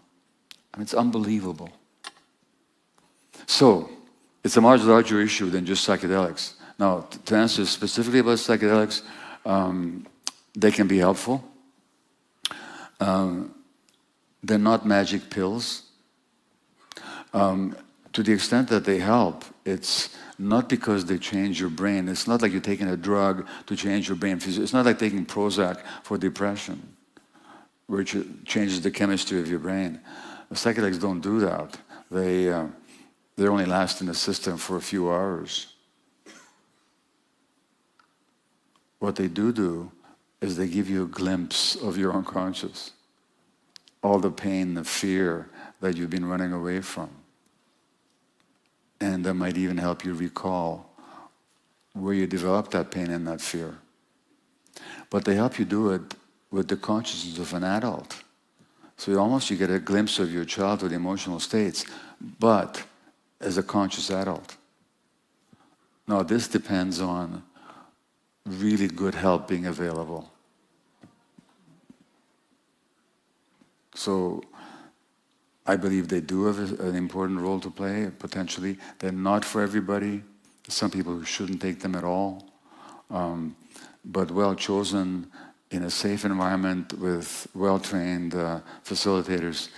I mean, it's unbelievable. So, it's a much larger issue than just psychedelics. Now, to answer specifically about psychedelics, they can be helpful. They're not magic pills. To the extent that they help, it's not because they change your brain. It's not like you're taking a drug to change your brain. It's not like taking Prozac for depression, which changes the chemistry of your brain. The psychedelics don't do that. They only last in the system for a few hours. What they do is they give you a glimpse of your unconscious. All the pain, the fear that you've been running away from. And that might even help you recall where you developed that pain and that fear. But they help you do it with the consciousness of an adult. So you get a glimpse of your childhood emotional states, but as a conscious adult. Now, this depends on really good help being available. So I believe they do have an important role to play, potentially. They're not for everybody. Some people who shouldn't take them at all. But well chosen in a safe environment with well-trained facilitators,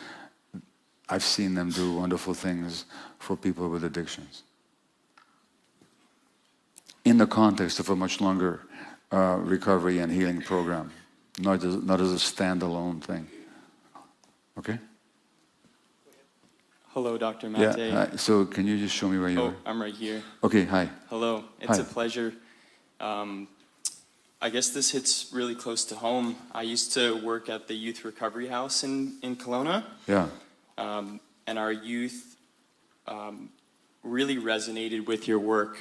I've seen them do wonderful things for people with addictions. In the context of a much longer recovery and healing program, not as a standalone thing. Okay? Hello, Dr. Maté. Yeah, so can you just show me where you are? Oh, I'm right here. Okay, hi. Hello, it's Hi. a pleasure. I guess this hits really close to home. I used to work at the Youth Recovery House in Kelowna. Yeah. And our youth really resonated with your work.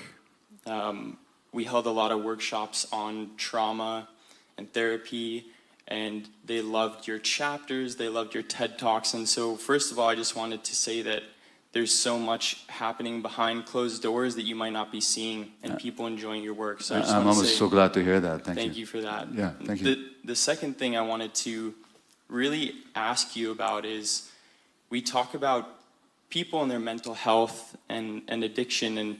We held a lot of workshops on trauma and therapy, and they loved your chapters, they loved your TED Talks. And so first of all, I just wanted to say that there's so much happening behind closed doors that you might not be seeing, and people enjoying your work. So I just I'm want to almost say so glad to hear that. thank you for that. Yeah, thank you. The second thing I wanted to really ask you about is, we talk about people and their mental health and addiction, and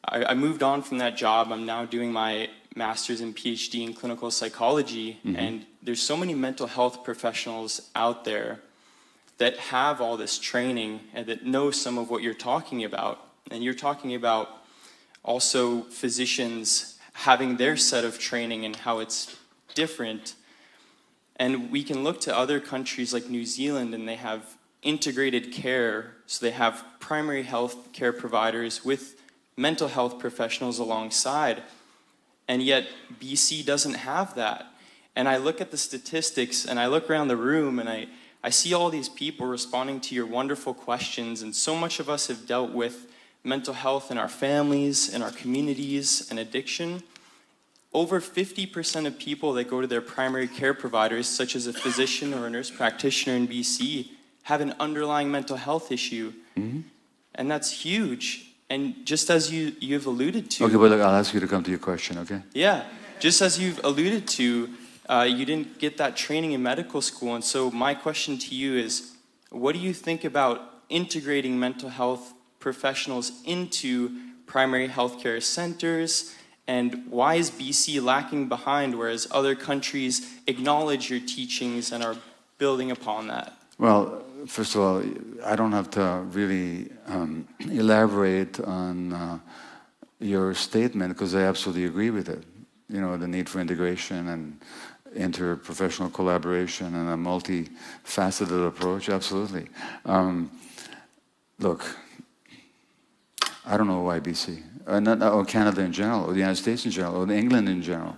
I moved on from that job. I'm now doing my master's and PhD in clinical psychology, and there's so many mental health professionals out there that have all this training and that know some of what you're talking about. And you're talking about also physicians having their set of training and how it's different. And we can look to other countries like New Zealand, and they have integrated care. So they have primary health care providers with mental health professionals alongside. And yet BC doesn't have that. And I look at the statistics and I look around the room and I see all these people responding to your wonderful questions, and so much of us have dealt with mental health in our families, in our communities, and addiction. Over 50% of people that go to their primary care providers, such as a physician or a nurse practitioner in BC, have an underlying mental health issue. And that's huge. And just as you've alluded to. Okay, but look, I'll ask you to come to your question, okay? Yeah. just as you've alluded to, you didn't get that training in medical school. And so my question to you is, what do you think about integrating mental health professionals into primary healthcare centers? And why is BC lacking behind, whereas other countries acknowledge your teachings and are building upon that? Well, first of all, I don't have to really elaborate on your statement because I absolutely agree with it. You know, the need for integration and interprofessional collaboration and a multifaceted approach, absolutely. Look, I don't know why BC, or Canada in general, or the United States in general, or England in general.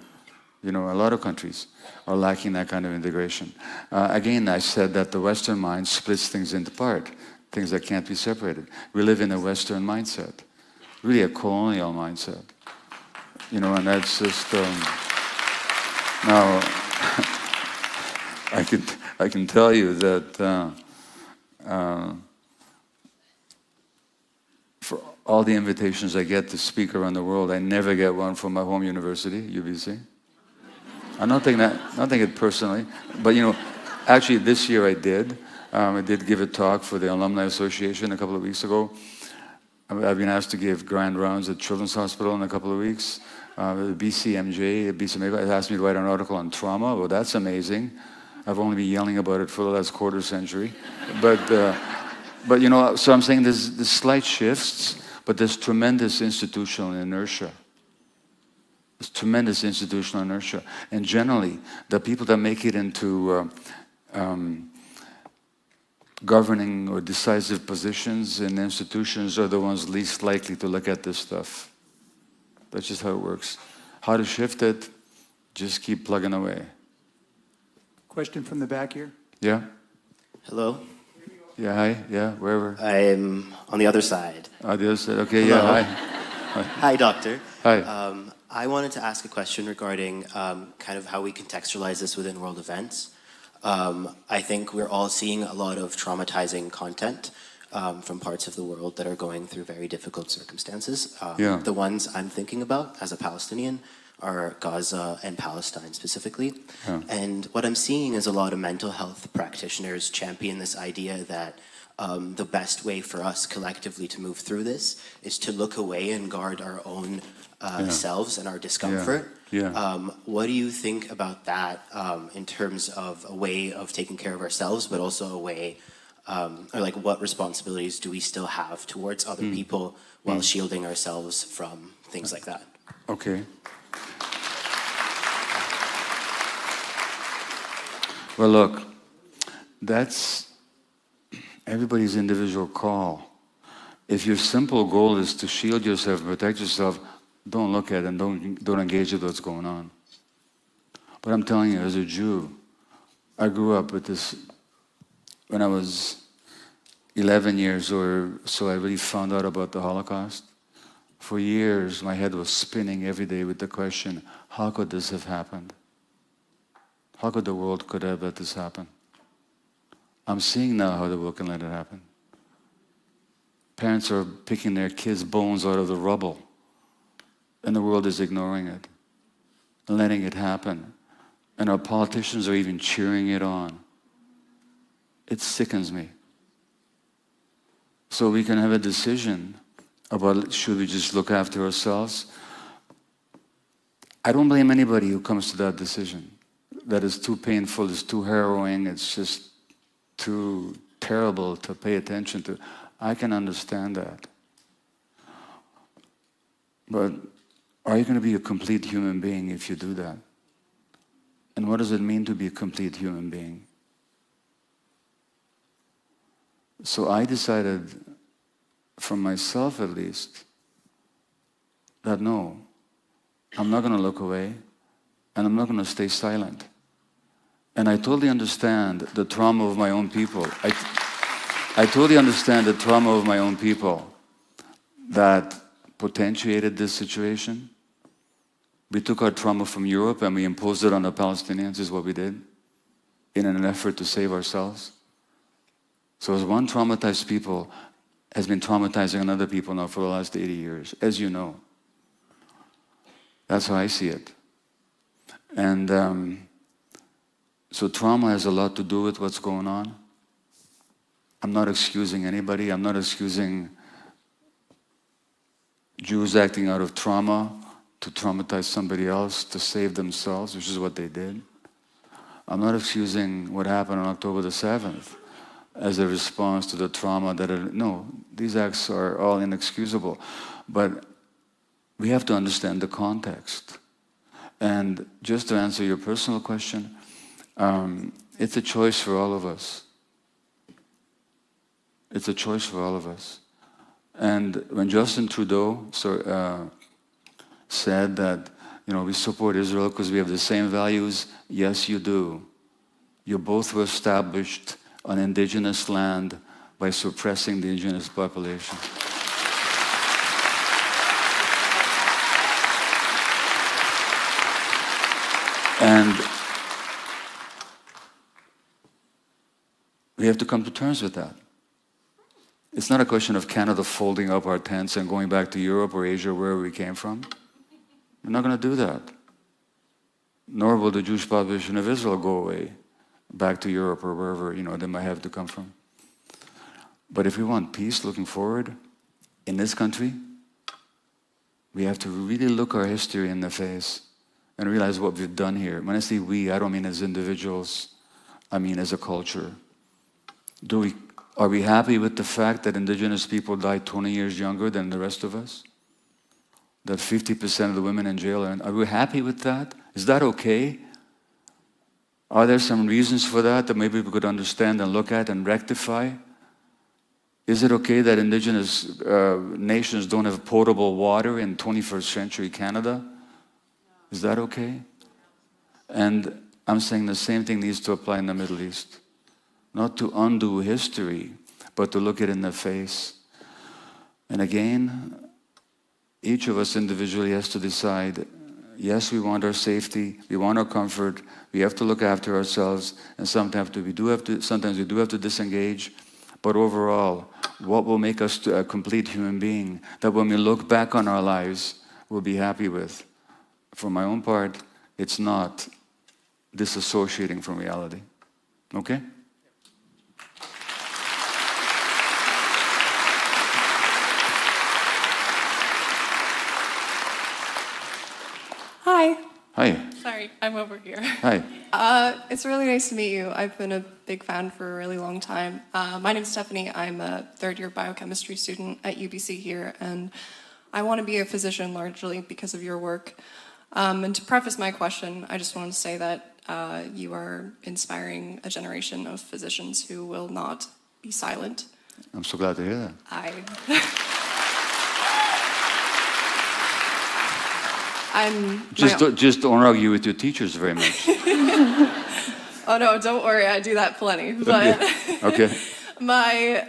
You know, a lot of countries are lacking that kind of integration. Again, I said that the Western mind splits things into part, things that can't be separated. We live in a Western mindset, really a colonial mindset. You know, and that's just, now, I can tell you that for all the invitations I get to speak around the world, I never get one from my home university, UBC. I'm not taking it personally, but you know, actually this year I did. I did give a talk for the Alumni Association a couple of weeks ago. I've been asked to give grand rounds at Children's Hospital in a couple of weeks. The BCMJ, BCMA has asked me to write an article on trauma. Well, that's amazing. I've only been yelling about it for the last quarter century. But you know, so I'm saying there's slight shifts, but there's tremendous institutional inertia. There's tremendous institutional inertia. And generally, the people that make it into governing or decisive positions in institutions are the ones least likely to look at this stuff. That's just how it works. How to shift it, just keep plugging away. Question from the back here. Yeah? Hello. Yeah, hi. Yeah, wherever. I'm on the other side. The other side. Okay, Hello. yeah, hi. Hi, doctor. Hi. I wanted to ask a question regarding kind of how we contextualize this within world events. I think we're all seeing a lot of traumatizing content from parts of the world that are going through very difficult circumstances. Yeah. The ones I'm thinking about as a Palestinian are Gaza and Palestine specifically. Yeah. And what I'm seeing is a lot of mental health practitioners champion this idea that the best way for us collectively to move through this is to look away and guard our own selves and our discomfort. Yeah. What do you think about that in terms of a way of taking care of ourselves, but also a way, or like what responsibilities do we still have towards other people while shielding ourselves from things like that? Okay. Well, look, that's everybody's individual call. If your simple goal is to shield yourself, protect yourself, don't look at it and don't engage with what's going on. But I'm telling you, as a Jew, I grew up with this. When I was 11 years or so, I really found out about the Holocaust. For years, my head was spinning every day with the question, how could this have happened? How could the world could have let this happen? I'm seeing now how the world can let it happen. Parents are picking their kids' bones out of the rubble, and the world is ignoring it, and letting it happen. And our politicians are even cheering it on. It sickens me. So we can have a decision about should we just look after ourselves. I don't blame anybody who comes to that decision. That is too painful, it's too harrowing, it's just too terrible to pay attention to. I can understand that. But are you going to be a complete human being if you do that? And what does it mean to be a complete human being? So I decided, for myself at least, that no, I'm not going to look away, and I'm not going to stay silent. And I totally understand the trauma of my own people. I totally understand the trauma of my own people that potentiated this situation. We took our trauma from Europe and we imposed it on the Palestinians, is what we did, in an effort to save ourselves. So as one traumatized people has been traumatizing another people now for the last 80 years, as you know. That's how I see it. And so trauma has a lot to do with what's going on. I'm not excusing anybody. I'm not excusing Jews acting out of trauma to traumatize somebody else to save themselves, which is what they did. I'm not excusing what happened on October the 7th as a response to the trauma no, these acts are all inexcusable. But we have to understand the context. And just to answer your personal question, it's a choice for all of us. It's a choice for all of us. And when Justin Trudeau said that, we support Israel because we have the same values, yes, you do. You both were established on indigenous land by suppressing the indigenous population. And we have to come to terms with that. It's not a question of Canada folding up our tents and going back to Europe or Asia, wherever we came from. We're not going to do that. Nor will the Jewish population of Israel go away back to Europe or wherever they might have to come from. But if we want peace looking forward in this country, we have to really look our history in the face and realize what we've done here. When I say we, I don't mean as individuals. I mean as a culture. Are we happy with the fact that indigenous people died 20 years younger than the rest of us? That 50% of the women in jail are we happy with that? Is that okay? Are there some reasons for that maybe we could understand and look at and rectify? Is it okay that indigenous nations don't have potable water in 21st century Canada? Is that okay? And I'm saying the same thing needs to apply in the Middle East. Not to undo history, but to look it in the face. And again, each of us individually has to decide, yes, we want our safety, we want our comfort, we have to look after ourselves, and sometimes we do have to disengage. But overall, what will make us a complete human being that when we look back on our lives, we'll be happy with? For my own part, it's not disassociating from reality. Okay? Hi. Hi. Sorry, I'm over here. Hi. It's really nice to meet you. I've been a big fan for a really long time. My name's Stephanie. I'm a third-year biochemistry student at UBC here, and I want to be a physician largely because of your work. And to preface my question, I just want to say that you are inspiring a generation of physicians who will not be silent. I'm so glad to hear that. Just don't argue with your teachers very much. Oh no, don't worry, I do that plenty. But okay. My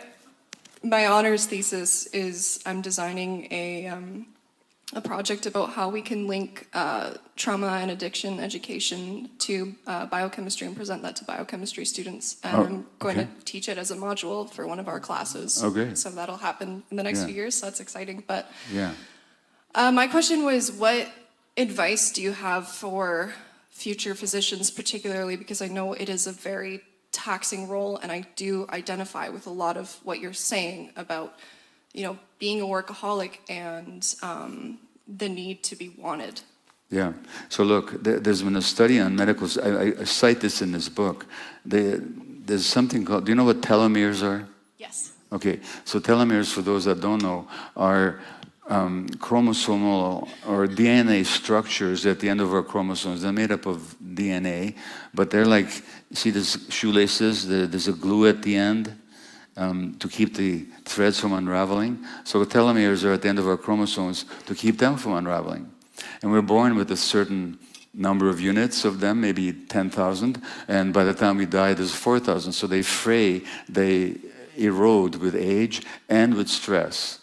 honors thesis is I'm designing a project about how we can link trauma and addiction education to biochemistry and present that to biochemistry students. And I'm going to teach it as a module for one of our classes. Okay. So that'll happen in the next few years, so that's exciting. But yeah. My question was, what advice do you have for future physicians, particularly because I know it is a very taxing role, and I do identify with a lot of what you're saying about, being a workaholic and the need to be wanted. Yeah. So look, there's been a study on medical. I cite this in this book. There's something called. Do you know what telomeres are? Yes. Okay. So telomeres, for those that don't know, are chromosomal or DNA structures at the end of our chromosomes. They're made up of DNA, but they're like, see these shoelaces? There's a glue at the end to keep the threads from unraveling. So telomeres are at the end of our chromosomes to keep them from unraveling. And we're born with a certain number of units of them, maybe 10,000, and by the time we die, there's 4,000. So they fray, they erode with age and with stress.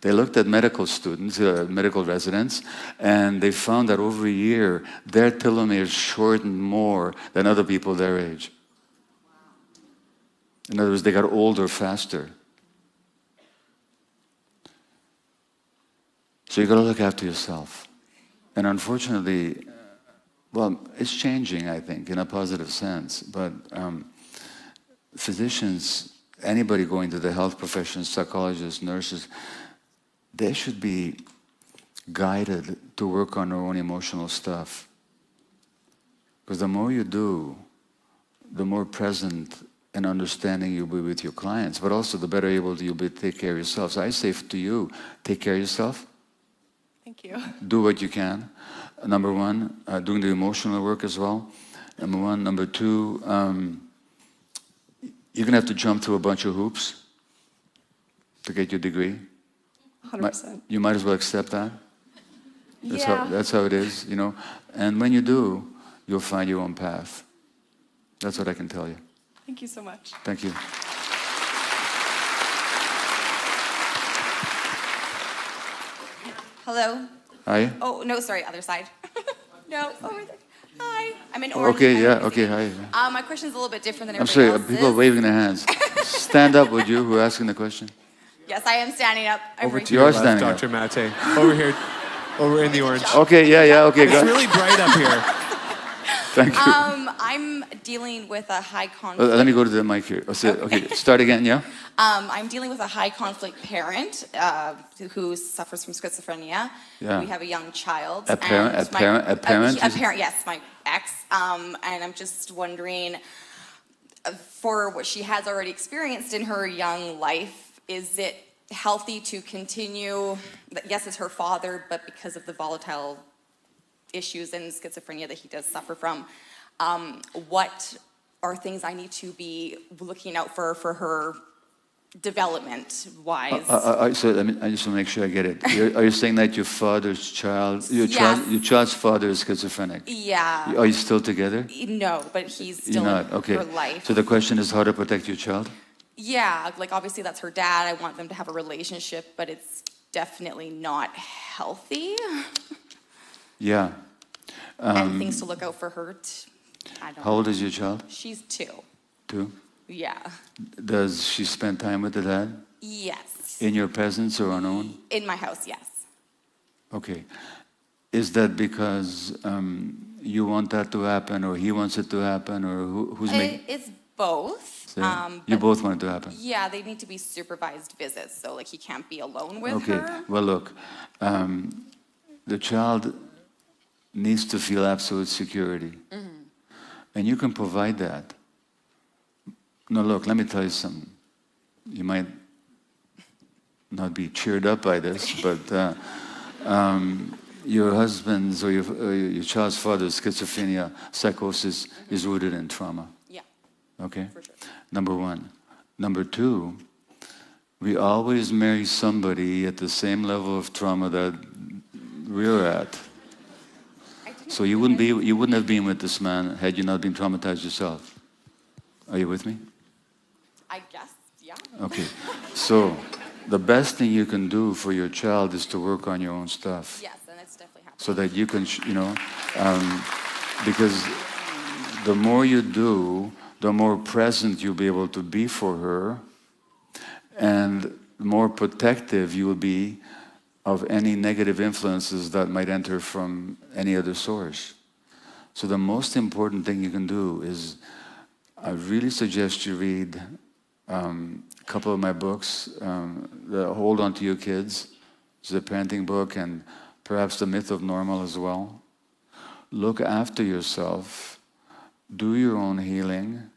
They looked at medical students, medical residents, and they found that over a year, their telomeres shortened more than other people their age. In other words, they got older faster. So you got to look after yourself. And unfortunately, Well, it's changing, I think, in a positive sense. But physicians, anybody going to the health profession, psychologists, nurses, they should be guided to work on their own emotional stuff. Because the more you do, the more present and understanding you'll be with your clients, but also the better able you'll be to take care of yourself. So I say to you, take care of yourself. Thank you. Do what you can. Number one, doing the emotional work as well. Number one. Number two, you're going to have to jump through a bunch of hoops to get your degree. 100%. You might as well accept that. Yeah. That's how it is, you know. And when you do, you'll find your own path. That's what I can tell you. Thank you so much. Thank you. Hello? Hi? Oh, no, sorry, other side. No, over there. Hi, I'm in orange. Okay, yeah, okay, hi. My question's a little bit different than I'm everybody sorry, else's. people are waving their hands. Stand up, would you, who are asking the question? Yes, I am standing up. I'm Over right to You your are left, standing up. Dr. Maté. Over here, over in the orange. Okay, yeah, okay, It's go. really bright up here. Thank you. I'm dealing with a high conflict. Let me go to the mic here. Okay, start again, yeah? I'm dealing with a high conflict parent who suffers from schizophrenia. Yeah. We have a young child. A parent? and A parent? A parent, yes, my ex. And I'm just wondering, for what she has already experienced in her young life, is it healthy to continue? Yes, it's her father, but because of the volatile issues and schizophrenia that he does suffer from, what are things I need to be looking out for her development-wise? So I just want to make sure I get it. Are you saying that your father's child, your Yes. child's father is schizophrenic? Yeah. Are you still together? No, but he's You're still not. in Okay. her life. So the question is how to protect your child? Yeah, like obviously that's her dad. I want them to have a relationship, but it's definitely not healthy. Yeah. And things to look out for her. I don't How know. old is your child? She's 2. 2. Yeah. Does she spend time with the dad? Yes. In your presence or on own? In my house, yes. Okay. Is that because you want that to happen, or he wants it to happen, or who's making? It's both. You But both want it to happen. yeah, they need to be supervised visits, so like he can't be alone with Okay. her. Well, look, the child needs to feel absolute security, and you can provide that. No, look, let me tell you something. You might not be cheered up by this, but your husband's or your child's father's schizophrenia, psychosis is rooted in trauma. Yeah, Okay? for sure. Number one. Number two, we always marry somebody at the same level of trauma that we're at. So you wouldn't have been with this man had you not been traumatized yourself. Are you with me? I guess, yeah. Okay. So the best thing you can do for your child is to work on your own stuff. Yes, and it's definitely happening. So that you can, because the more you do, the more present you'll be able to be for her, and the more protective you will be of any negative influences that might enter from any other source. So the most important thing you can do is, I really suggest you read a couple of my books, the Hold On to Your Kids, it's a parenting book, and perhaps The Myth of Normal as well. Look after yourself, do your own healing,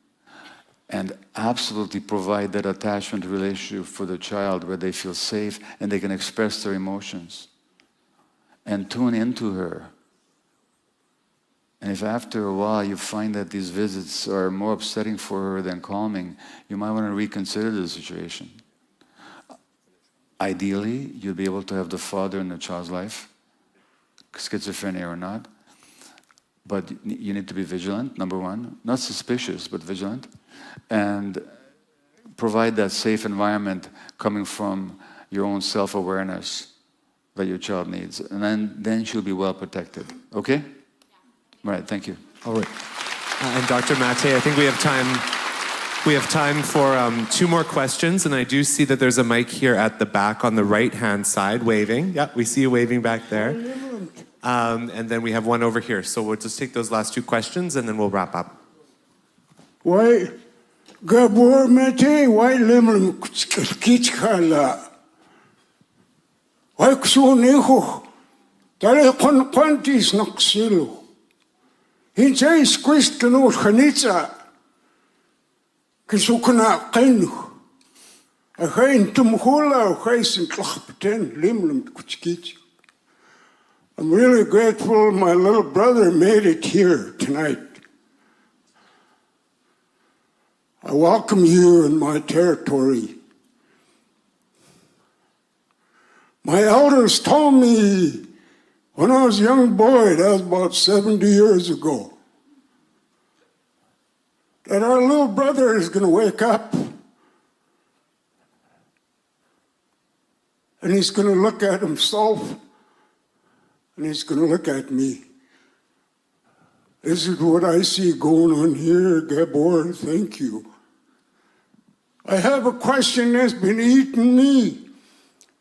and absolutely provide that attachment relationship for the child where they feel safe and they can express their emotions. And tune into her. And if after a while you find that these visits are more upsetting for her than calming, you might want to reconsider the situation. Ideally, you'll be able to have the father in the child's life, schizophrenia or not. But you need to be vigilant, number one. Not suspicious, but vigilant. And provide that safe environment coming from your own self-awareness that your child needs. And then she'll be well protected. Okay? All right, thank you. All right. And Dr. Maté, I think we have time. We have time for 2 more questions, and I do see that there's a mic here at the back on the right-hand side, waving. Yeah, we see you waving back there. And then we have one over here. So we'll just take those last two questions and then we'll wrap up. Why, Gabor Maté, why limlim kitskala? Why ksuneho? Dale quantis noxilo. Hinjay squist no chanitza. Kisukana qinu. A hain tumhula, haisin tlachpten, limlim kitskich. I'm really grateful my little brother made it here tonight. I welcome you in my territory. My elders told me when I was a young boy, that was about 70 years ago, that our little brother is going to wake up and he's going to look at himself and he's going to look at me. This is what I see going on here, Gabor. Thank you. I have a question that's been eating me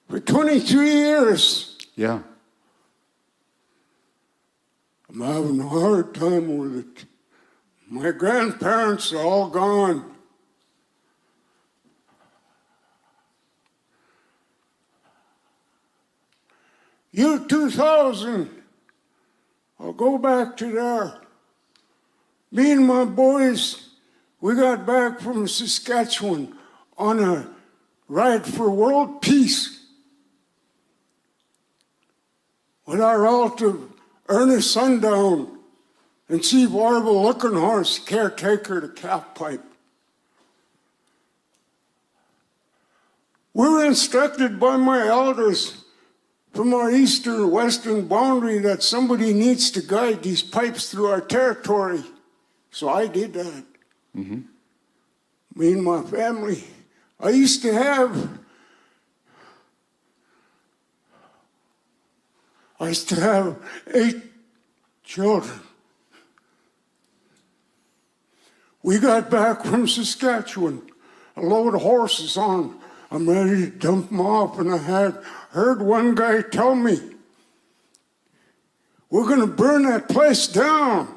for 23 years. Yeah. I'm having a hard time with it. My grandparents are all gone. Year 2000, I'll go back to there. Me and my boys, we got back from Saskatchewan on a ride for world peace with our relative Ernest Sundown and Steve Warble looking horse, caretaker to Calf Pipe. We were instructed by my elders from our eastern-western boundary that somebody needs to guide these pipes through our territory. So I did that. Mm-hmm. Me and my family. I used to have 8 children. We got back from Saskatchewan, a load of horses on. I'm ready to dump them off, and I had heard one guy tell me, we're going to burn that place down.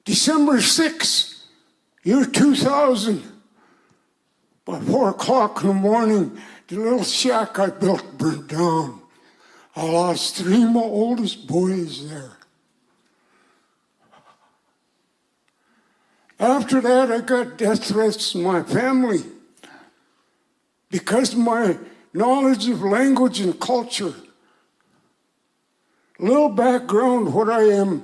December 6th, year 2000, by 4 o'clock in the morning, the little shack I built burned down. I lost 3 of my oldest boys there. After that, I got death threats from my family because of my knowledge of language and culture. A little background what I am.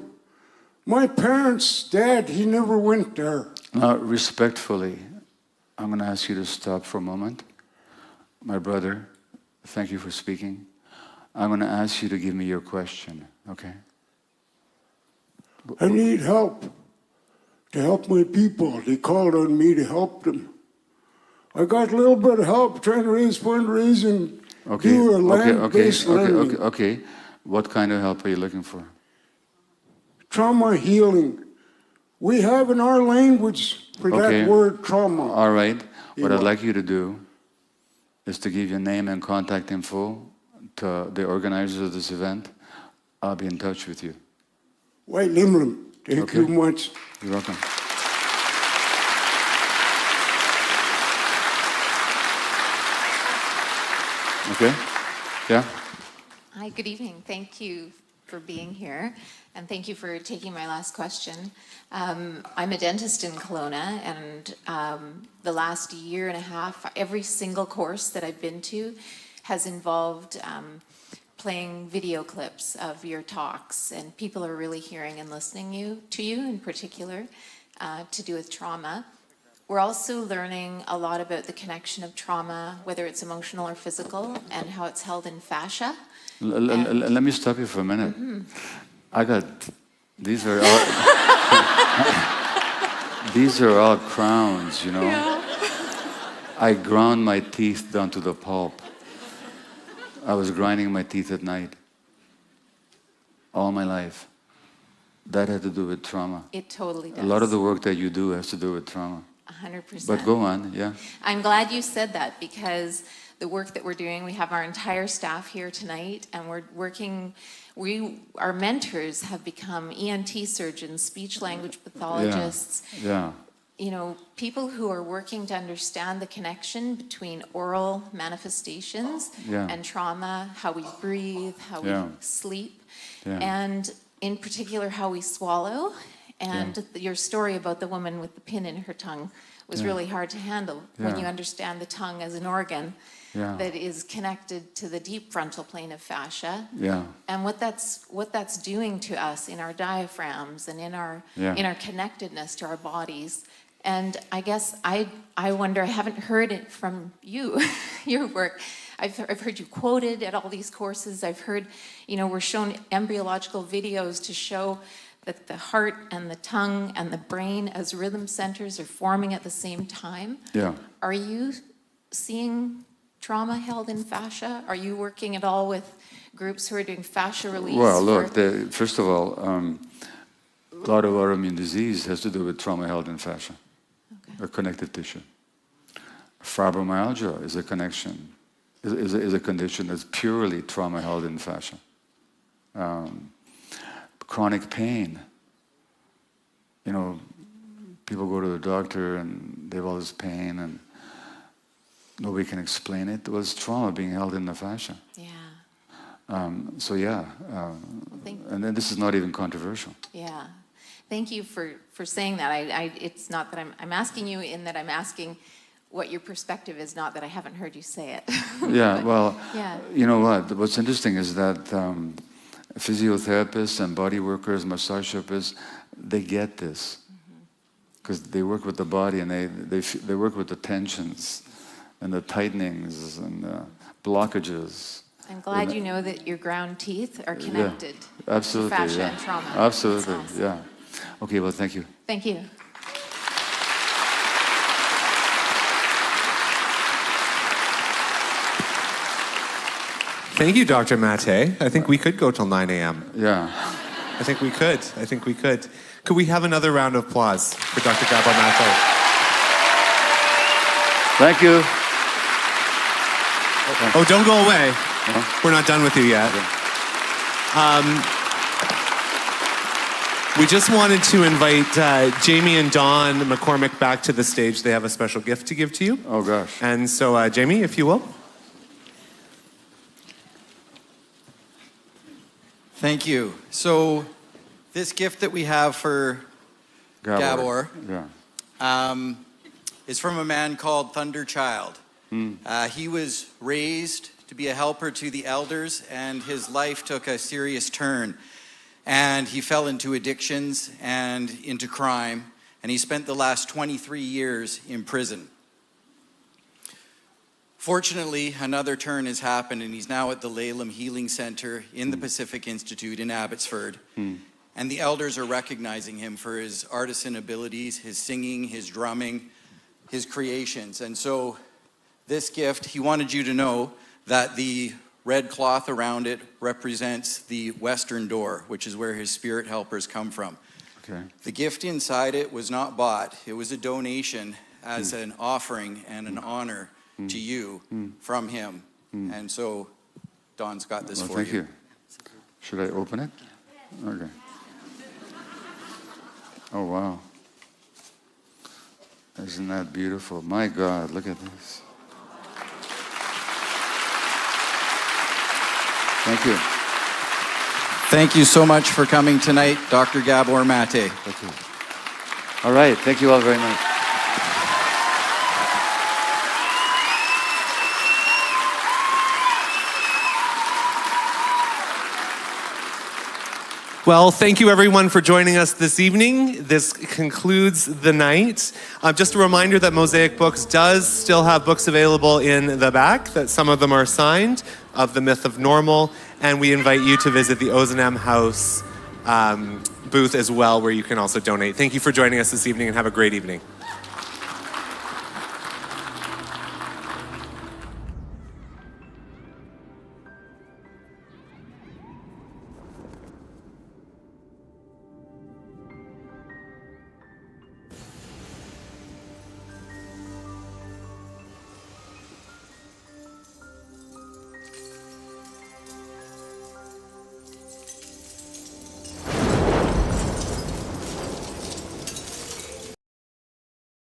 My parents' dad, he never went there. Now, respectfully, I'm going to ask you to stop for a moment. My brother, thank you for speaking. I'm going to ask you to give me your question, okay? I need help to help my people. They called on me to help them. I got a little bit of help trying to raise fundraising, do a land-based learning. Okay. What kind of help are you looking for? Trauma healing. We have in our language for that word trauma. All right. What I'd like you to do is to give your name and contact info to the organizers of this event. I'll be in touch with you. White Limlim. Thank you much. You're welcome. Okay? Yeah? Hi, good evening. Thank you for being here, and thank you for taking my last question. I'm a dentist in Kelowna, and the last year and a half, every single course that I've been to has involved playing video clips of your talks, and people are really hearing and listening to you in particular to do with trauma. We're also learning a lot about the connection of trauma, whether it's emotional or physical, and how it's held in fascia. Let me stop you for a minute. Mm-hmm. These are all, these are all crowns, you know. Yeah. I ground my teeth down to the pulp. I was grinding my teeth at night all my life. That had to do with trauma. It totally does. A lot of the work that you do has to do with trauma. 100%. But go on, yeah. I'm glad you said that, because the work that we're doing. We have our entire staff here tonight, and we're working. Our mentors have become ENT surgeons, speech language pathologists. Yeah. You know, people who are working to understand the connection between oral manifestations and trauma, how we breathe, how we sleep, and in particular how we swallow. And your story about the woman with the pin in her tongue was really hard to handle when you understand the tongue as an organ that is connected to the deep frontal plane of fascia. And what that's doing to us in our diaphragms and in our connectedness to our bodies. And I guess I wonder, I haven't heard it from you, your work. I've heard you quoted at all these courses. I've heard, you know, we're shown embryological videos to show that the heart and the tongue and the brain as rhythm centers are forming at the same time. Are you seeing trauma held in fascia? Are you working at all with groups who are doing fascia release? Well, look, first of all, a lot of autoimmune disease has to do with trauma held in fascia, or connective tissue. Fibromyalgia is a connection, is a condition that's purely trauma held in fascia. Chronic pain. You know, people go to the doctor and they have all this pain and nobody can explain it. Well, it's trauma being held in the fascia. So and then this is not even controversial. Thank you for saying that. It's not that I'm asking you, in that I'm asking what your perspective is, not that I haven't heard you say it. You know what? What's interesting is that physiotherapists and body workers, massage therapists, they get this because they work with the body and they work with the tensions and the tightenings and the blockages. I'm glad you know that your ground teeth are connected absolutely, to fascia and trauma. Absolutely, awesome. Okay, well, thank you. Thank you. Thank you, Dr. Maté. I think we could go till 9 a.m. I think we could. Could we have another round of applause for Dr. Gabor Maté? Thank you. Oh, don't go away. We're not done with you yet. We just wanted to invite Jamie and Dawn McCormick back to the stage. They have a special gift to give to you. Oh, gosh. And so, Jamie, if you will. Thank you. So this gift that we have for Gabor is from a man called Thunder Child. He was raised to be a helper to the elders, and his life took a serious turn. And he fell into addictions and into crime, and he spent the last 23 years in prison. Fortunately, another turn has happened, and he's now at the Laylam Healing Center in the Pacific Institute in Abbotsford. And the elders are recognizing him for his artisan abilities, his singing, his drumming, his creations. And so this gift, he wanted you to know that the red cloth around it represents the western door, which is where his spirit helpers come from. The gift inside it was not bought. It was a donation as an offering and an honor to you from him. And so Don's got this for thank you. Should I open it? Okay. Oh, wow. Isn't that beautiful? My God, look at this. Thank you. Thank you so much for coming tonight, Dr. Gabor Maté. Thank you. All right, thank you all very much. Well, thank you everyone for joining us this evening. This concludes the night. Just a reminder that Mosaic Books does still have books available in the back, that some of them are signed, of The Myth of Normal, and we invite you to visit the Ozanam House booth as well, where you can also donate. Thank you for joining us this evening, and have a great evening.